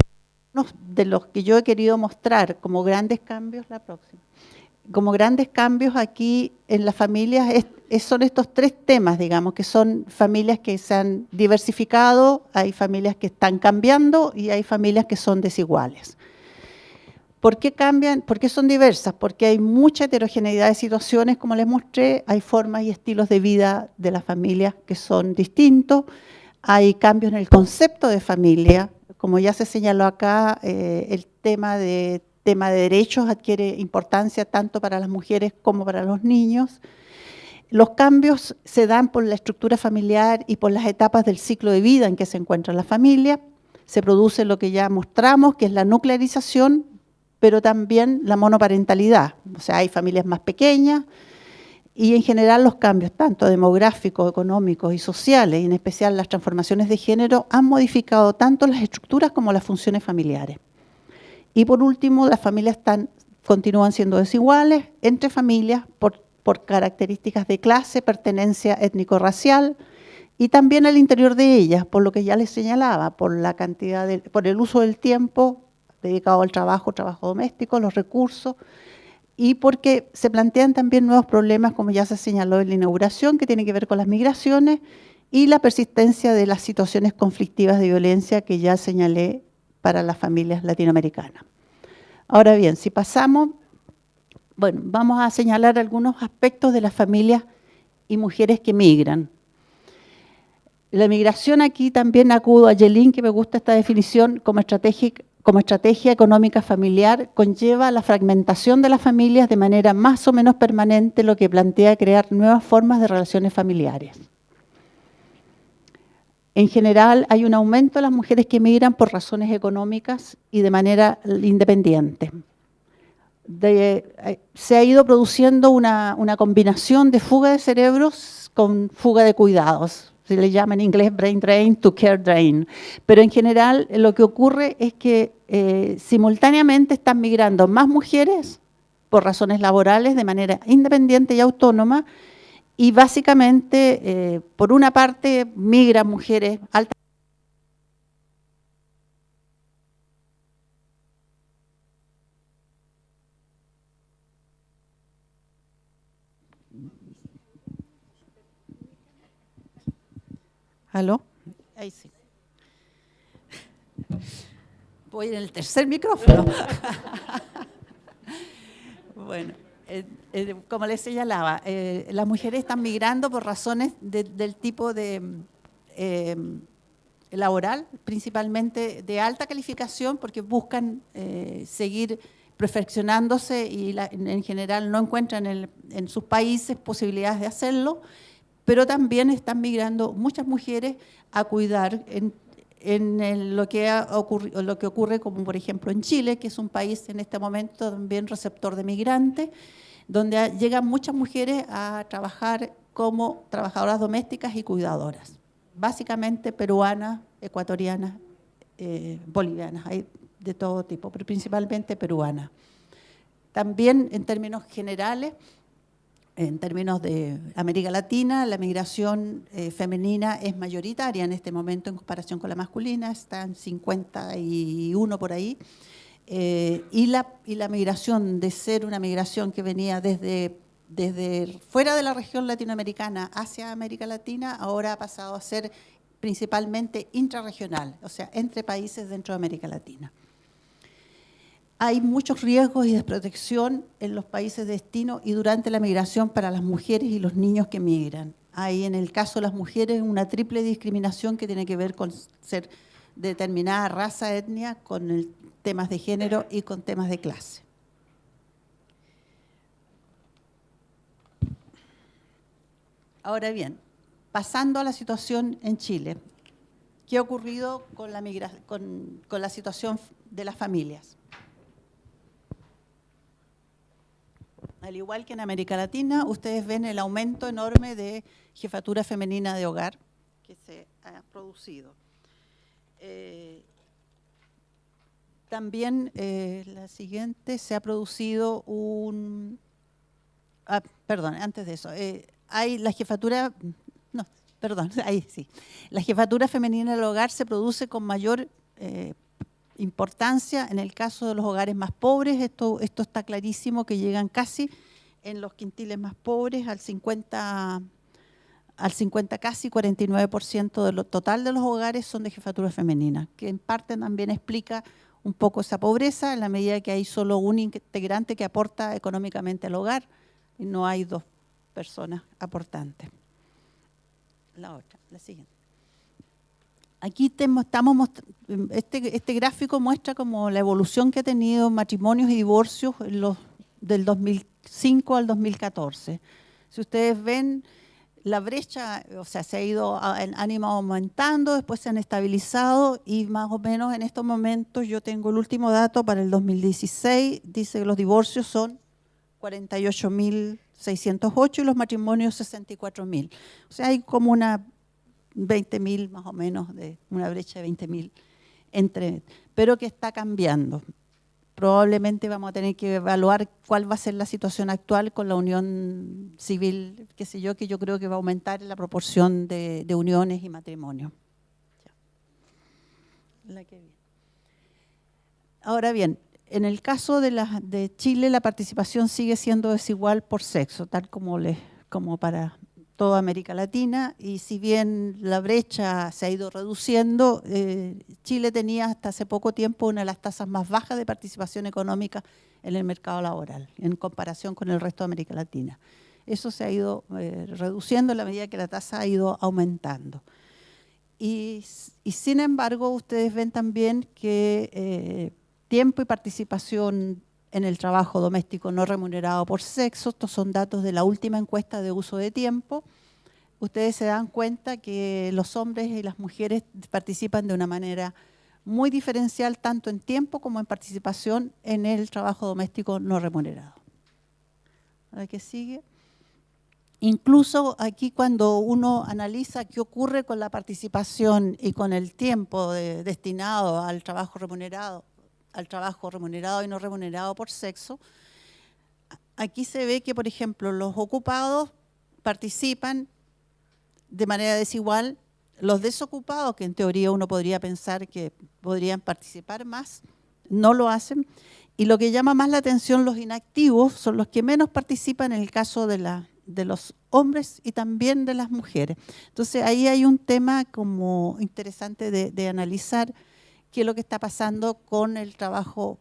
uno de los que yo he querido mostrar como grandes cambios, como grandes cambios aquí en las familias son estos tres temas, digamos, que son familias que se han diversificado, hay familias que están cambiando y hay familias que son desiguales. ¿Por qué cambian? ¿Por qué son diversas? Porque hay mucha heterogeneidad de situaciones, como les mostré, hay formas y estilos de vida de las familias que son distintos, hay cambios en el concepto de familia, como ya se señaló acá, el tema de derechos adquiere importancia tanto para las mujeres como para los niños. Los cambios se dan por la estructura familiar y por las etapas del ciclo de vida en que se encuentra la familia. Se produce lo que ya mostramos, que es la nuclearización, pero también la monoparentalidad. O sea, hay familias más pequeñas y en general los cambios, tanto demográficos, económicos y sociales, y en especial las transformaciones de género, han modificado tanto las estructuras como las funciones familiares. Y por último, las familias continúan siendo desiguales entre familias por características de clase, pertenencia étnico-racial, y también al interior de ellas, por lo que ya les señalaba, por el uso del tiempo dedicado al trabajo doméstico, los recursos, y porque se plantean también nuevos problemas, como ya se señaló en la inauguración, que tienen que ver con las migraciones y la persistencia de las situaciones conflictivas de violencia que ya señalé para las familias latinoamericanas. Ahora bien, si pasamos, bueno, vamos a señalar algunos aspectos de las familias y mujeres que migran. La migración, aquí también acudo a Yelin, que me gusta esta definición, como estrategia económica familiar, conlleva la fragmentación de las familias de manera más o menos permanente, lo que plantea crear nuevas formas de relaciones familiares. En general, hay un aumento de las mujeres que migran por razones económicas y de manera independiente. Se ha ido produciendo una combinación de fuga de cerebros con fuga de cuidados. Se le llama en inglés brain drain to care drain. Pero en general lo que ocurre es que simultáneamente están migrando más mujeres por razones laborales de manera independiente y autónoma, y básicamente, por una parte, migran mujeres altas. ¿Aló? Ahí sí. Voy en el tercer micrófono. Bueno. Como les señalaba, las mujeres están migrando por razones del tipo de laboral, principalmente de alta calificación, porque buscan seguir perfeccionándose y en general no encuentran en sus países posibilidades de hacerlo, pero también están migrando muchas mujeres a cuidar lo que ocurre, como por ejemplo en Chile, que es un país en este momento también receptor de migrantes, donde llegan muchas mujeres a trabajar como trabajadoras domésticas y cuidadoras, básicamente peruanas, ecuatorianas, bolivianas, hay de todo tipo, pero principalmente peruanas. También en términos generales, en términos de América Latina, la migración femenina es mayoritaria en este momento en comparación con la masculina, está en 51 por ahí. Y la migración, de ser una migración que venía desde desde fuera de la región latinoamericana hacia América Latina, ahora ha pasado a ser principalmente intrarregional, o sea, entre países dentro de América Latina. Hay muchos riesgos y desprotección en los países de destino y durante la migración para las mujeres y los niños que migran. Hay en el caso de las mujeres una triple discriminación que tiene que ver con ser determinada raza, etnia, con temas de género y con temas de clase. Ahora bien, pasando a la situación en Chile, ¿qué ha ocurrido con la situación de las familias? Al igual que en América Latina, ustedes ven el aumento enorme de jefatura femenina de hogar que se ha producido. También, la siguiente, se ha producido un... perdón, antes de eso. Hay la jefatura... No, perdón, ahí sí. La jefatura femenina del hogar se produce con mayor importancia en el caso de los hogares más pobres. Esto está clarísimo, que llegan casi en los quintiles más pobres al 50, casi 49% de lo total de los hogares son de jefatura femenina, que en parte también explica un poco esa pobreza, en la medida que hay solo un integrante que aporta económicamente al hogar y no hay dos personas aportantes. La otra, la siguiente. Aquí este gráfico muestra como la evolución que ha tenido matrimonios y divorcios del 2005 al 2014. Si ustedes ven, la brecha, o sea, han ido aumentando, después se han estabilizado y más o menos en estos momentos, yo tengo el último dato para el 2016, dice que los divorcios son 48.608 y los matrimonios 64.000. O sea, hay como una 20.000 más o menos, de una brecha de 20.000 pero que está cambiando. Probablemente vamos a tener que evaluar cuál va a ser la situación actual con la unión civil, qué sé yo, que yo creo que va a aumentar la proporción de uniones y matrimonios. Ahora bien, en el caso de Chile, la participación sigue siendo desigual por sexo, tal como para toda América Latina, y si bien la brecha se ha ido reduciendo, Chile tenía hasta hace poco tiempo una de las tasas más bajas de participación económica en el mercado laboral, en comparación con el resto de América Latina. Eso se ha ido reduciendo en la medida que la tasa ha ido aumentando. Y sin embargo, ustedes ven también que tiempo y participación en el trabajo doméstico no remunerado por sexo, estos son datos de la última encuesta de uso de tiempo, ustedes se dan cuenta que los hombres y las mujeres participan de una manera muy diferencial, tanto en tiempo como en participación en el trabajo doméstico no remunerado. ¿La que sigue? Incluso aquí cuando uno analiza qué ocurre con la participación y con el tiempo destinado al trabajo remunerado y no remunerado por sexo, aquí se ve que, por ejemplo, los ocupados participan de manera desigual, los desocupados, que en teoría uno podría pensar que podrían participar más, no lo hacen, y lo que llama más la atención, los inactivos, son los que menos participan en el caso de los hombres y también de las mujeres. Entonces ahí hay un tema como interesante de analizar, qué es lo que está pasando con el trabajo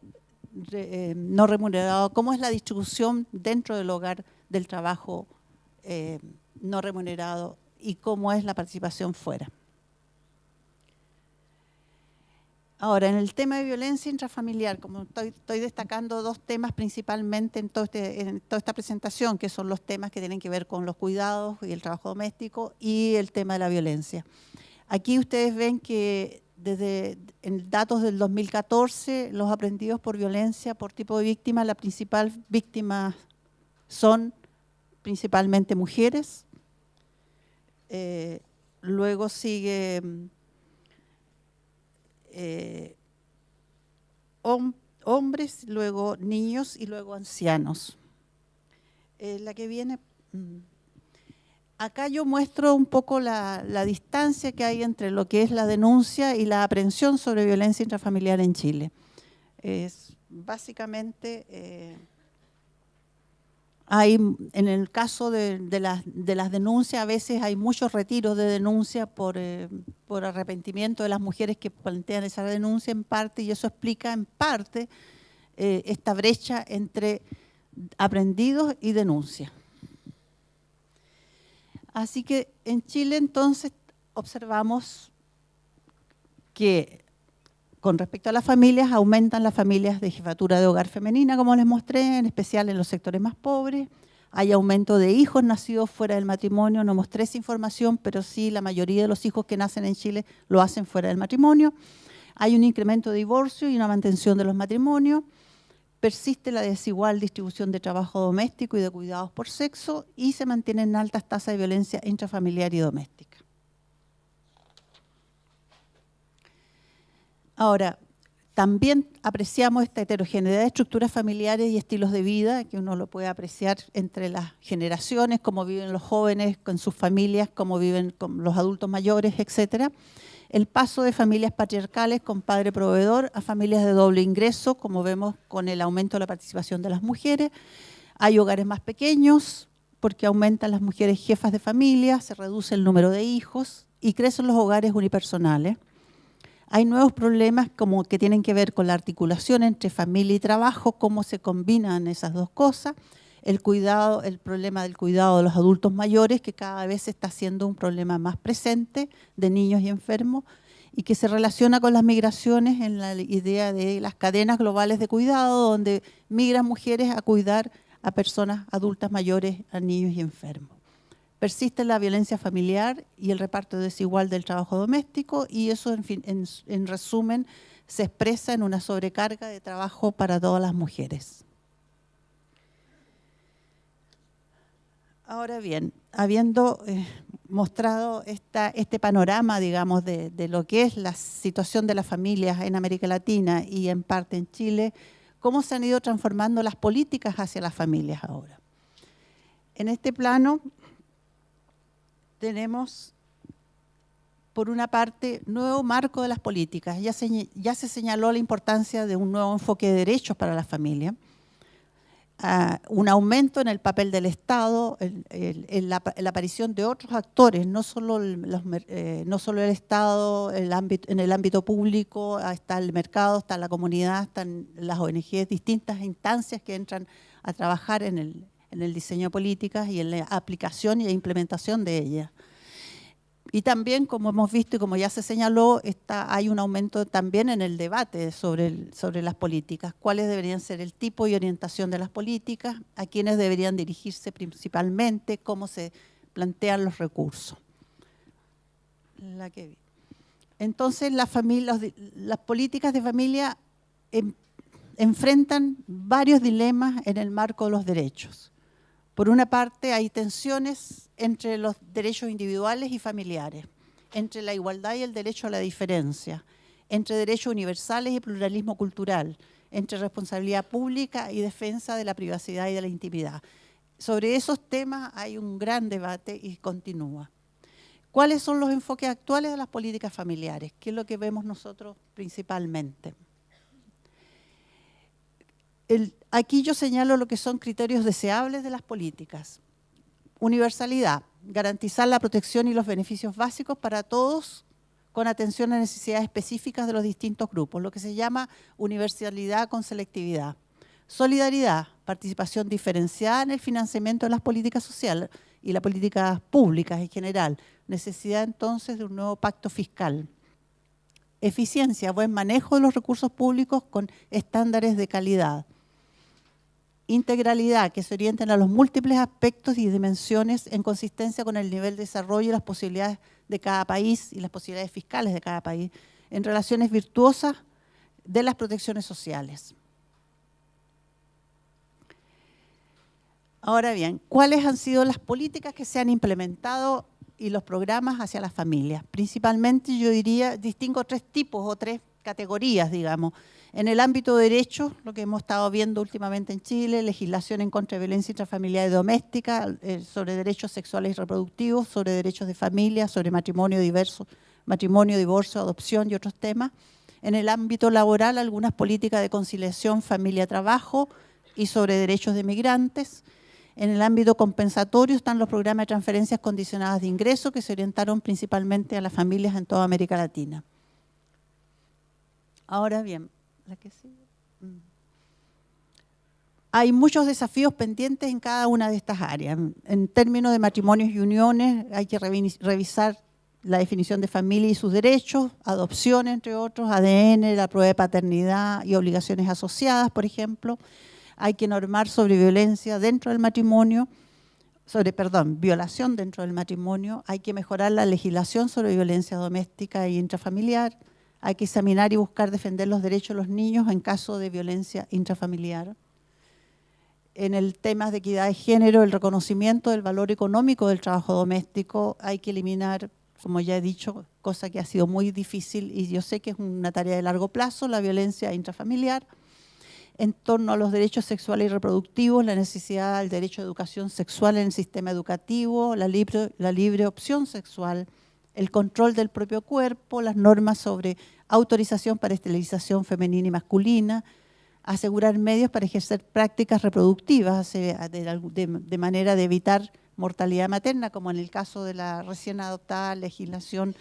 no remunerado, cómo es la distribución dentro del hogar del trabajo no remunerado y cómo es la participación fuera. Ahora, en el tema de violencia intrafamiliar, como estoy destacando dos temas principalmente en toda esta presentación, que son los temas que tienen que ver con los cuidados y el trabajo doméstico y el tema de la violencia. Aquí ustedes ven que en datos del 2014, los aprendidos por violencia por tipo de víctima, la principal víctima son principalmente mujeres. Luego sigue hombres, luego niños y luego ancianos. La que viene... Acá yo muestro un poco la distancia que hay entre lo que es la denuncia y la aprehensión sobre violencia intrafamiliar en Chile. Es básicamente, En el caso de las denuncias, a veces hay muchos retiros de denuncia por arrepentimiento de las mujeres que plantean esa denuncia en parte, y eso explica en parte esta brecha entre aprendidos y denuncia. Así que en Chile entonces observamos que con respecto a las familias, aumentan las familias de jefatura de hogar femenina, como les mostré, en especial en los sectores más pobres. Hay aumento de hijos nacidos fuera del matrimonio. No mostré esa información, pero sí la mayoría de los hijos que nacen en Chile lo hacen fuera del matrimonio. Hay un incremento de divorcio y una mantención de los matrimonios. Persiste la desigual distribución de trabajo doméstico y de cuidados por sexo, y se mantienen altas tasas de violencia intrafamiliar y doméstica. Ahora, también apreciamos esta heterogeneidad de estructuras familiares y estilos de vida, que uno lo puede apreciar entre las generaciones, cómo viven los jóvenes con sus familias, cómo viven con los adultos mayores, etcétera. El paso de familias patriarcales con padre proveedor a familias de doble ingreso, como vemos con el aumento de la participación de las mujeres. Hay hogares más pequeños, porque aumentan las mujeres jefas de familia, se reduce el número de hijos y crecen los hogares unipersonales. Hay nuevos problemas como que tienen que ver con la articulación entre familia y trabajo, cómo se combinan esas dos cosas, el problema del cuidado de los adultos mayores, que cada vez está siendo un problema más presente de niños y enfermos, y que se relaciona con las migraciones en la idea de las cadenas globales de cuidado, donde migran mujeres a cuidar a personas adultas mayores, a niños y enfermos. Persiste la violencia familiar y el reparto desigual del trabajo doméstico, y eso, en fin, en resumen, se expresa en una sobrecarga de trabajo para todas las mujeres. Ahora bien, habiendo mostrado este panorama, digamos, de lo que es la situación de las familias en América Latina y en parte en Chile, ¿cómo se han ido transformando las políticas hacia las familias ahora? En este plano tenemos, por una parte, nuevo marco de las políticas. Ya se señaló la importancia de un nuevo enfoque de derechos para la familia, un aumento en el papel del Estado, en la aparición de otros actores, no solo el Estado, en el ámbito público, está el mercado, está la comunidad, están las ONG, distintas instancias que entran a trabajar en el diseño de políticas y en la aplicación y implementación de ellas. Y también, como hemos visto y como ya se señaló, hay un aumento también en el debate sobre las políticas. ¿Cuáles deberían ser el tipo y orientación de las políticas? ¿A quiénes deberían dirigirse principalmente? ¿Cómo se plantean los recursos? Entonces, las políticas de familia enfrentan varios dilemas en el marco de los derechos. Por una parte, hay tensiones entre los derechos individuales y familiares, entre la igualdad y el derecho a la diferencia, entre derechos universales y pluralismo cultural, entre responsabilidad pública y defensa de la privacidad y de la intimidad. Sobre esos temas hay un gran debate y continúa. ¿Cuáles son los enfoques actuales de las políticas familiares? ¿Qué es lo que vemos nosotros principalmente? Aquí yo señalo lo que son criterios deseables de las políticas. Universalidad, garantizar la protección y los beneficios básicos para todos con atención a necesidades específicas de los distintos grupos, lo que se llama universalidad con selectividad. Solidaridad, participación diferenciada en el financiamiento de las políticas sociales y las políticas públicas en general. Necesidad entonces de un nuevo pacto fiscal. Eficiencia, buen manejo de los recursos públicos con estándares de calidad. Integralidad, que se orienten a los múltiples aspectos y dimensiones en consistencia con el nivel de desarrollo y las posibilidades de cada país y las posibilidades fiscales de cada país, en relaciones virtuosas de las protecciones sociales. Ahora bien, ¿cuáles han sido las políticas que se han implementado y los programas hacia las familias? Principalmente, yo diría, distingo tres tipos o tres categorías, digamos. En el ámbito de derechos, lo que hemos estado viendo últimamente en Chile, legislación en contra de violencia intrafamiliar y doméstica, sobre derechos sexuales y reproductivos, sobre derechos de familia, sobre matrimonio, divorcio, adopción y otros temas. En el ámbito laboral, algunas políticas de conciliación familia-trabajo y sobre derechos de migrantes. En el ámbito compensatorio están los programas de transferencias condicionadas de ingreso que se orientaron principalmente a las familias en toda América Latina. Ahora bien, la que sigue. Hay muchos desafíos pendientes en cada una de estas áreas. En términos de matrimonios y uniones, hay que revisar la definición de familia y sus derechos, adopción, entre otros, ADN, la prueba de paternidad y obligaciones asociadas, por ejemplo. Hay que normar sobre violencia dentro del matrimonio, violación dentro del matrimonio. Hay que mejorar la legislación sobre violencia doméstica e intrafamiliar. Hay que examinar y buscar defender los derechos de los niños en caso de violencia intrafamiliar. En el tema de equidad de género, el reconocimiento del valor económico del trabajo doméstico, hay que eliminar, como ya he dicho, cosa que ha sido muy difícil y yo sé que es una tarea de largo plazo, la violencia intrafamiliar. En torno a los derechos sexuales y reproductivos, la necesidad del derecho a educación sexual en el sistema educativo, la libre opción sexual, el control del propio cuerpo, las normas sobre autorización para esterilización femenina y masculina, asegurar medios para ejercer prácticas reproductivas de manera de evitar mortalidad materna, como en el caso de la recién adoptada legislación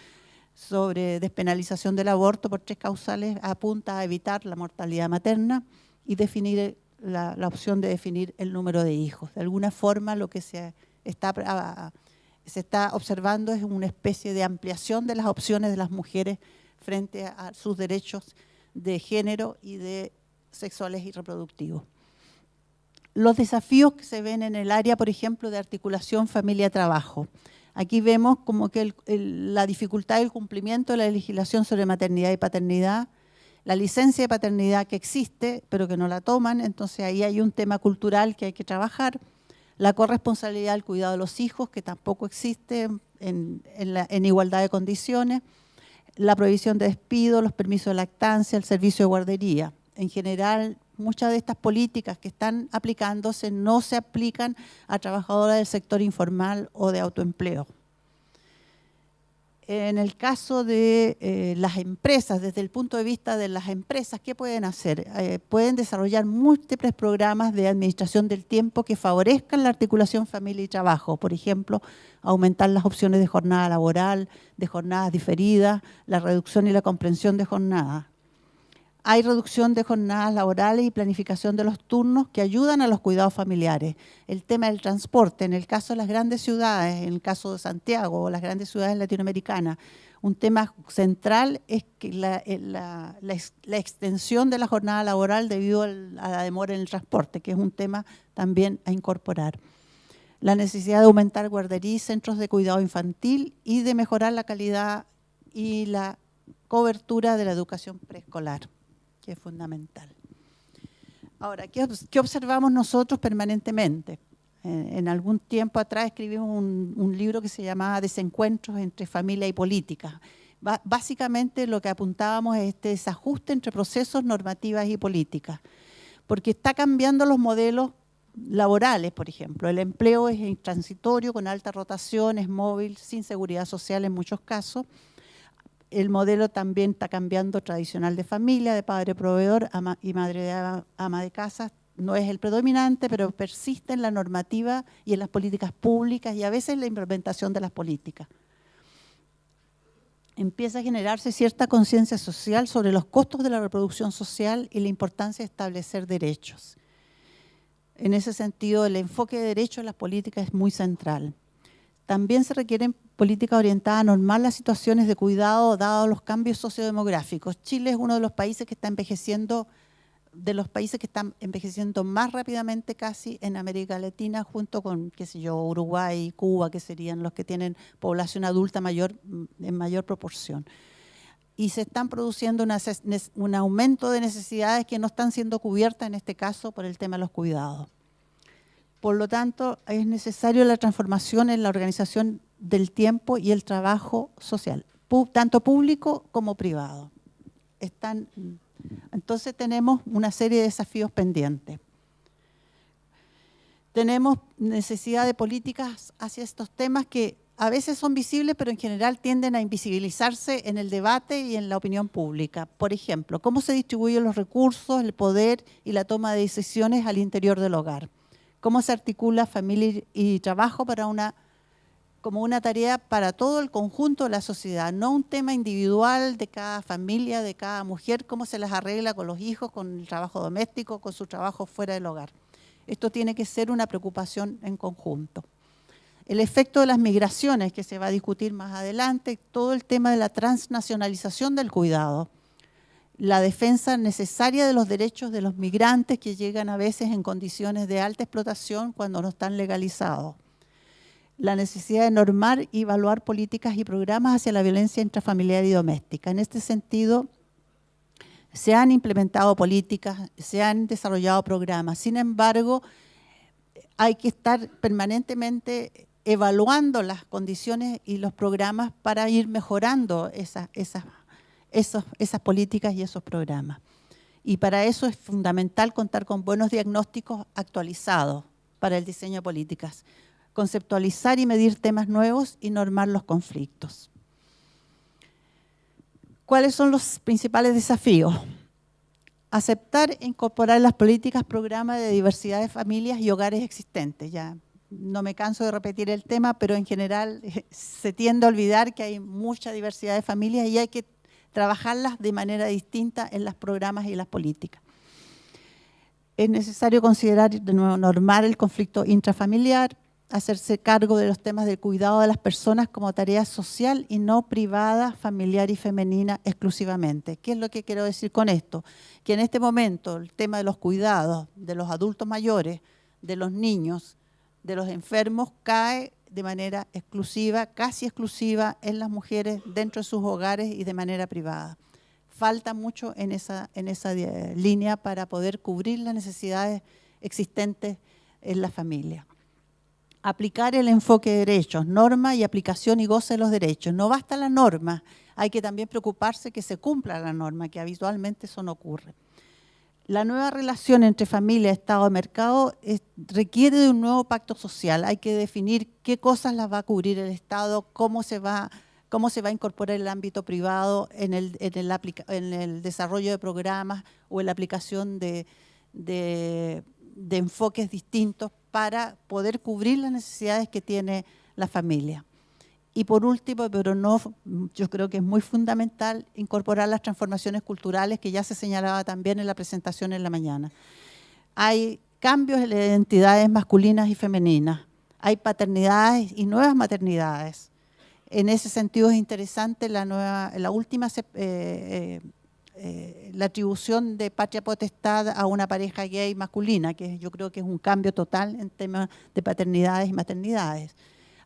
sobre despenalización del aborto por 3 causales, apunta a evitar la mortalidad materna y definir la opción de definir el número de hijos. De alguna forma lo que se está observando es una especie de ampliación de las opciones de las mujeres frente a sus derechos de género y de sexuales y reproductivos. Los desafíos que se ven en el área, por ejemplo, de articulación familia-trabajo. Aquí vemos como que la dificultad del cumplimiento de la legislación sobre maternidad y paternidad, la licencia de paternidad que existe, pero que no la toman, entonces ahí hay un tema cultural que hay que trabajar, la corresponsabilidad del cuidado de los hijos, que tampoco existe en igualdad de condiciones, la prohibición de despido, los permisos de lactancia, el servicio de guardería. En general, muchas de estas políticas que están aplicándose no se aplican a trabajadoras del sector informal o de autoempleo. En el caso de las empresas, desde el punto de vista de las empresas, ¿qué pueden hacer? Pueden desarrollar múltiples programas de administración del tiempo que favorezcan la articulación familia y trabajo. Por ejemplo, aumentar las opciones de jornada laboral, de jornadas diferidas, la reducción y la comprensión de jornadas. Hay reducción de jornadas laborales y planificación de los turnos que ayudan a los cuidados familiares. El tema del transporte, en el caso de las grandes ciudades, en el caso de Santiago o las grandes ciudades latinoamericanas, un tema central es que la extensión de la jornada laboral debido a la demora en el transporte, que es un tema también a incorporar. La necesidad de aumentar guarderías y centros de cuidado infantil y de mejorar la calidad y la cobertura de la educación preescolar, que es fundamental. Ahora, ¿qué observamos nosotros permanentemente? En algún tiempo atrás escribimos un libro que se llamaba Desencuentros entre familia y política. Básicamente lo que apuntábamos es este desajuste entre procesos, normativas y políticas, porque está cambiando los modelos laborales, por ejemplo. El empleo es transitorio, con alta rotación, es móvil, sin seguridad social en muchos casos. El modelo también está cambiando tradicional de familia, de padre proveedor y madre ama de casa. No es el predominante, pero persiste en la normativa y en las políticas públicas y a veces en la implementación de las políticas. Empieza a generarse cierta conciencia social sobre los costos de la reproducción social y la importancia de establecer derechos. En ese sentido, el enfoque de derechos en las políticas es muy central. También se requieren políticas orientadas a normar las situaciones de cuidado dados los cambios sociodemográficos. Chile es uno de los países que está envejeciendo, más rápidamente casi en América Latina, junto con, Uruguay y Cuba, que serían los que tienen población adulta en mayor proporción. Y se están produciendo un aumento de necesidades que no están siendo cubiertas, en este caso, por el tema de los cuidados. Por lo tanto, es necesario la transformación en la organización del tiempo y el trabajo social, tanto público como privado. Entonces tenemos una serie de desafíos pendientes. Tenemos necesidad de políticas hacia estos temas que a veces son visibles, pero en general tienden a invisibilizarse en el debate y en la opinión pública. Por ejemplo, cómo se distribuyen los recursos, el poder y la toma de decisiones al interior del hogar. cómo se articula familia y trabajo como una tarea para todo el conjunto de la sociedad, no un tema individual de cada familia, de cada mujer, cómo se las arregla con los hijos, con el trabajo doméstico, con su trabajo fuera del hogar. Esto tiene que ser una preocupación en conjunto. El efecto de las migraciones, que se va a discutir más adelante, todo el tema de la transnacionalización del cuidado, la defensa necesaria de los derechos de los migrantes que llegan a veces en condiciones de alta explotación cuando no están legalizados, la necesidad de normar y evaluar políticas y programas hacia la violencia intrafamiliar y doméstica. En este sentido, se han implementado políticas, se han desarrollado programas. Sin embargo, hay que estar permanentemente evaluando las condiciones y los programas para ir mejorando esas políticas y esos programas. Y para eso es fundamental contar con buenos diagnósticos actualizados para el diseño de políticas, conceptualizar y medir temas nuevos y normar los conflictos. ¿Cuáles son los principales desafíos? Aceptar e incorporar en las políticas programas de diversidad de familias y hogares existentes. Ya no me canso de repetir el tema, pero en general se tiende a olvidar que hay mucha diversidad de familias y hay que trabajarlas de manera distinta en los programas y las políticas. Es necesario considerar, de nuevo, normar el conflicto intrafamiliar, hacerse cargo de los temas del cuidado de las personas como tarea social y no privada, familiar y femenina exclusivamente. ¿Qué es lo que quiero decir con esto? Que en este momento el tema de los cuidados de los adultos mayores, de los niños, de los enfermos, cae de manera exclusiva, casi exclusiva en las mujeres dentro de sus hogares y de manera privada. Falta mucho en esa línea para poder cubrir las necesidades existentes en la familia. Aplicar el enfoque de derechos, norma y aplicación y goce de los derechos. No basta la norma, hay que también preocuparse que se cumpla la norma, que habitualmente eso no ocurre. La nueva relación entre familia, Estado y mercado requiere de un nuevo pacto social. Hay que definir qué cosas las va a cubrir el Estado, cómo se va a incorporar el ámbito privado en el desarrollo de programas o en la aplicación de enfoques distintos para poder cubrir las necesidades que tiene la familia. Y por último, pero no, yo creo que es muy fundamental incorporar las transformaciones culturales que ya se señalaba también en la presentación en la mañana. Hay cambios en las identidades masculinas y femeninas, hay paternidades y nuevas maternidades. En ese sentido es interesante la atribución de patria potestad a una pareja gay masculina, que yo creo que es un cambio total en temas de paternidades y maternidades.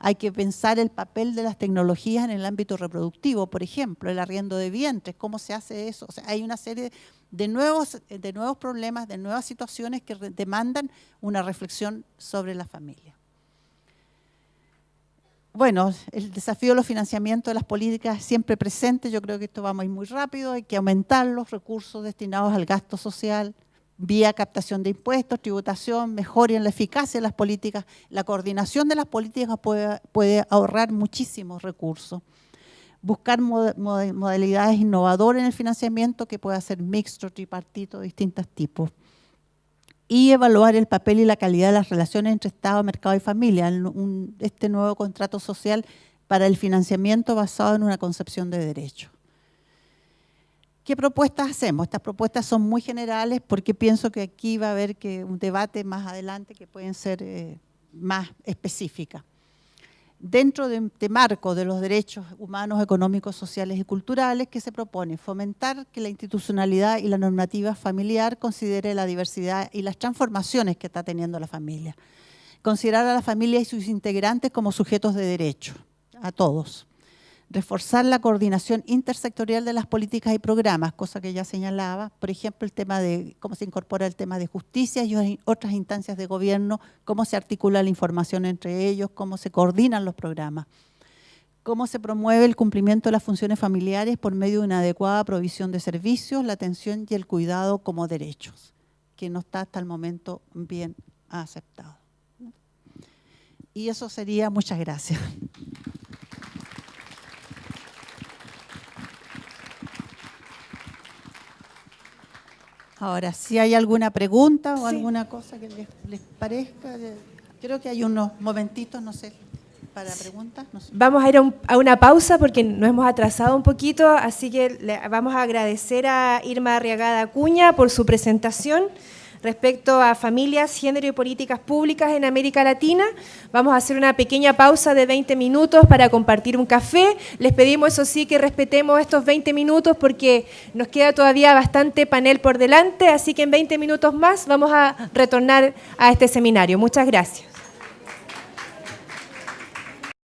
Hay que pensar el papel de las tecnologías en el ámbito reproductivo, por ejemplo, el arriendo de vientres, cómo se hace eso. O sea, hay una serie de nuevos problemas, de nuevas situaciones que demandan una reflexión sobre la familia. Bueno, el desafío de los financiamientos de las políticas es siempre presente. Yo creo que esto va muy rápido. Hay que aumentar los recursos destinados al gasto social, vía captación de impuestos, tributación, mejora en la eficacia de las políticas. La coordinación de las políticas puede ahorrar muchísimos recursos. Buscar modalidades innovadoras en el financiamiento que pueda ser mixto, tripartito, de distintos tipos. Y evaluar el papel y la calidad de las relaciones entre Estado, mercado y familia. Este nuevo contrato social para el financiamiento basado en una concepción de derecho. ¿Qué propuestas hacemos? Estas propuestas son muy generales porque pienso que aquí va a haber un debate más adelante que pueden ser más específicas. Dentro de este marco de los derechos humanos, económicos, sociales y culturales, ¿qué se propone? Fomentar que la institucionalidad y la normativa familiar considere la diversidad y las transformaciones que está teniendo la familia. Considerar a la familia y sus integrantes como sujetos de derecho, a todos. Reforzar la coordinación intersectorial de las políticas y programas, cosa que ya señalaba, por ejemplo, el tema de cómo se incorpora el tema de justicia y otras instancias de gobierno, cómo se articula la información entre ellos, cómo se coordinan los programas, cómo se promueve el cumplimiento de las funciones familiares por medio de una adecuada provisión de servicios, la atención y el cuidado como derechos, que no está hasta el momento bien aceptado. Y eso sería, muchas gracias. Ahora, si hay alguna pregunta o Sí. alguna cosa que les parezca, creo que hay unos momentitos, no sé, para preguntas. No sé. Vamos a ir a una pausa porque nos hemos atrasado un poquito, así que le vamos a agradecer a Irma Arriagada Acuña por su presentación respecto a familias, género y políticas públicas en América Latina. Vamos a hacer una pequeña pausa de 20 minutos para compartir un café. Les pedimos, eso sí, que respetemos estos 20 minutos porque nos queda todavía bastante panel por delante, así que en 20 minutos más vamos a retornar a este seminario. Muchas gracias.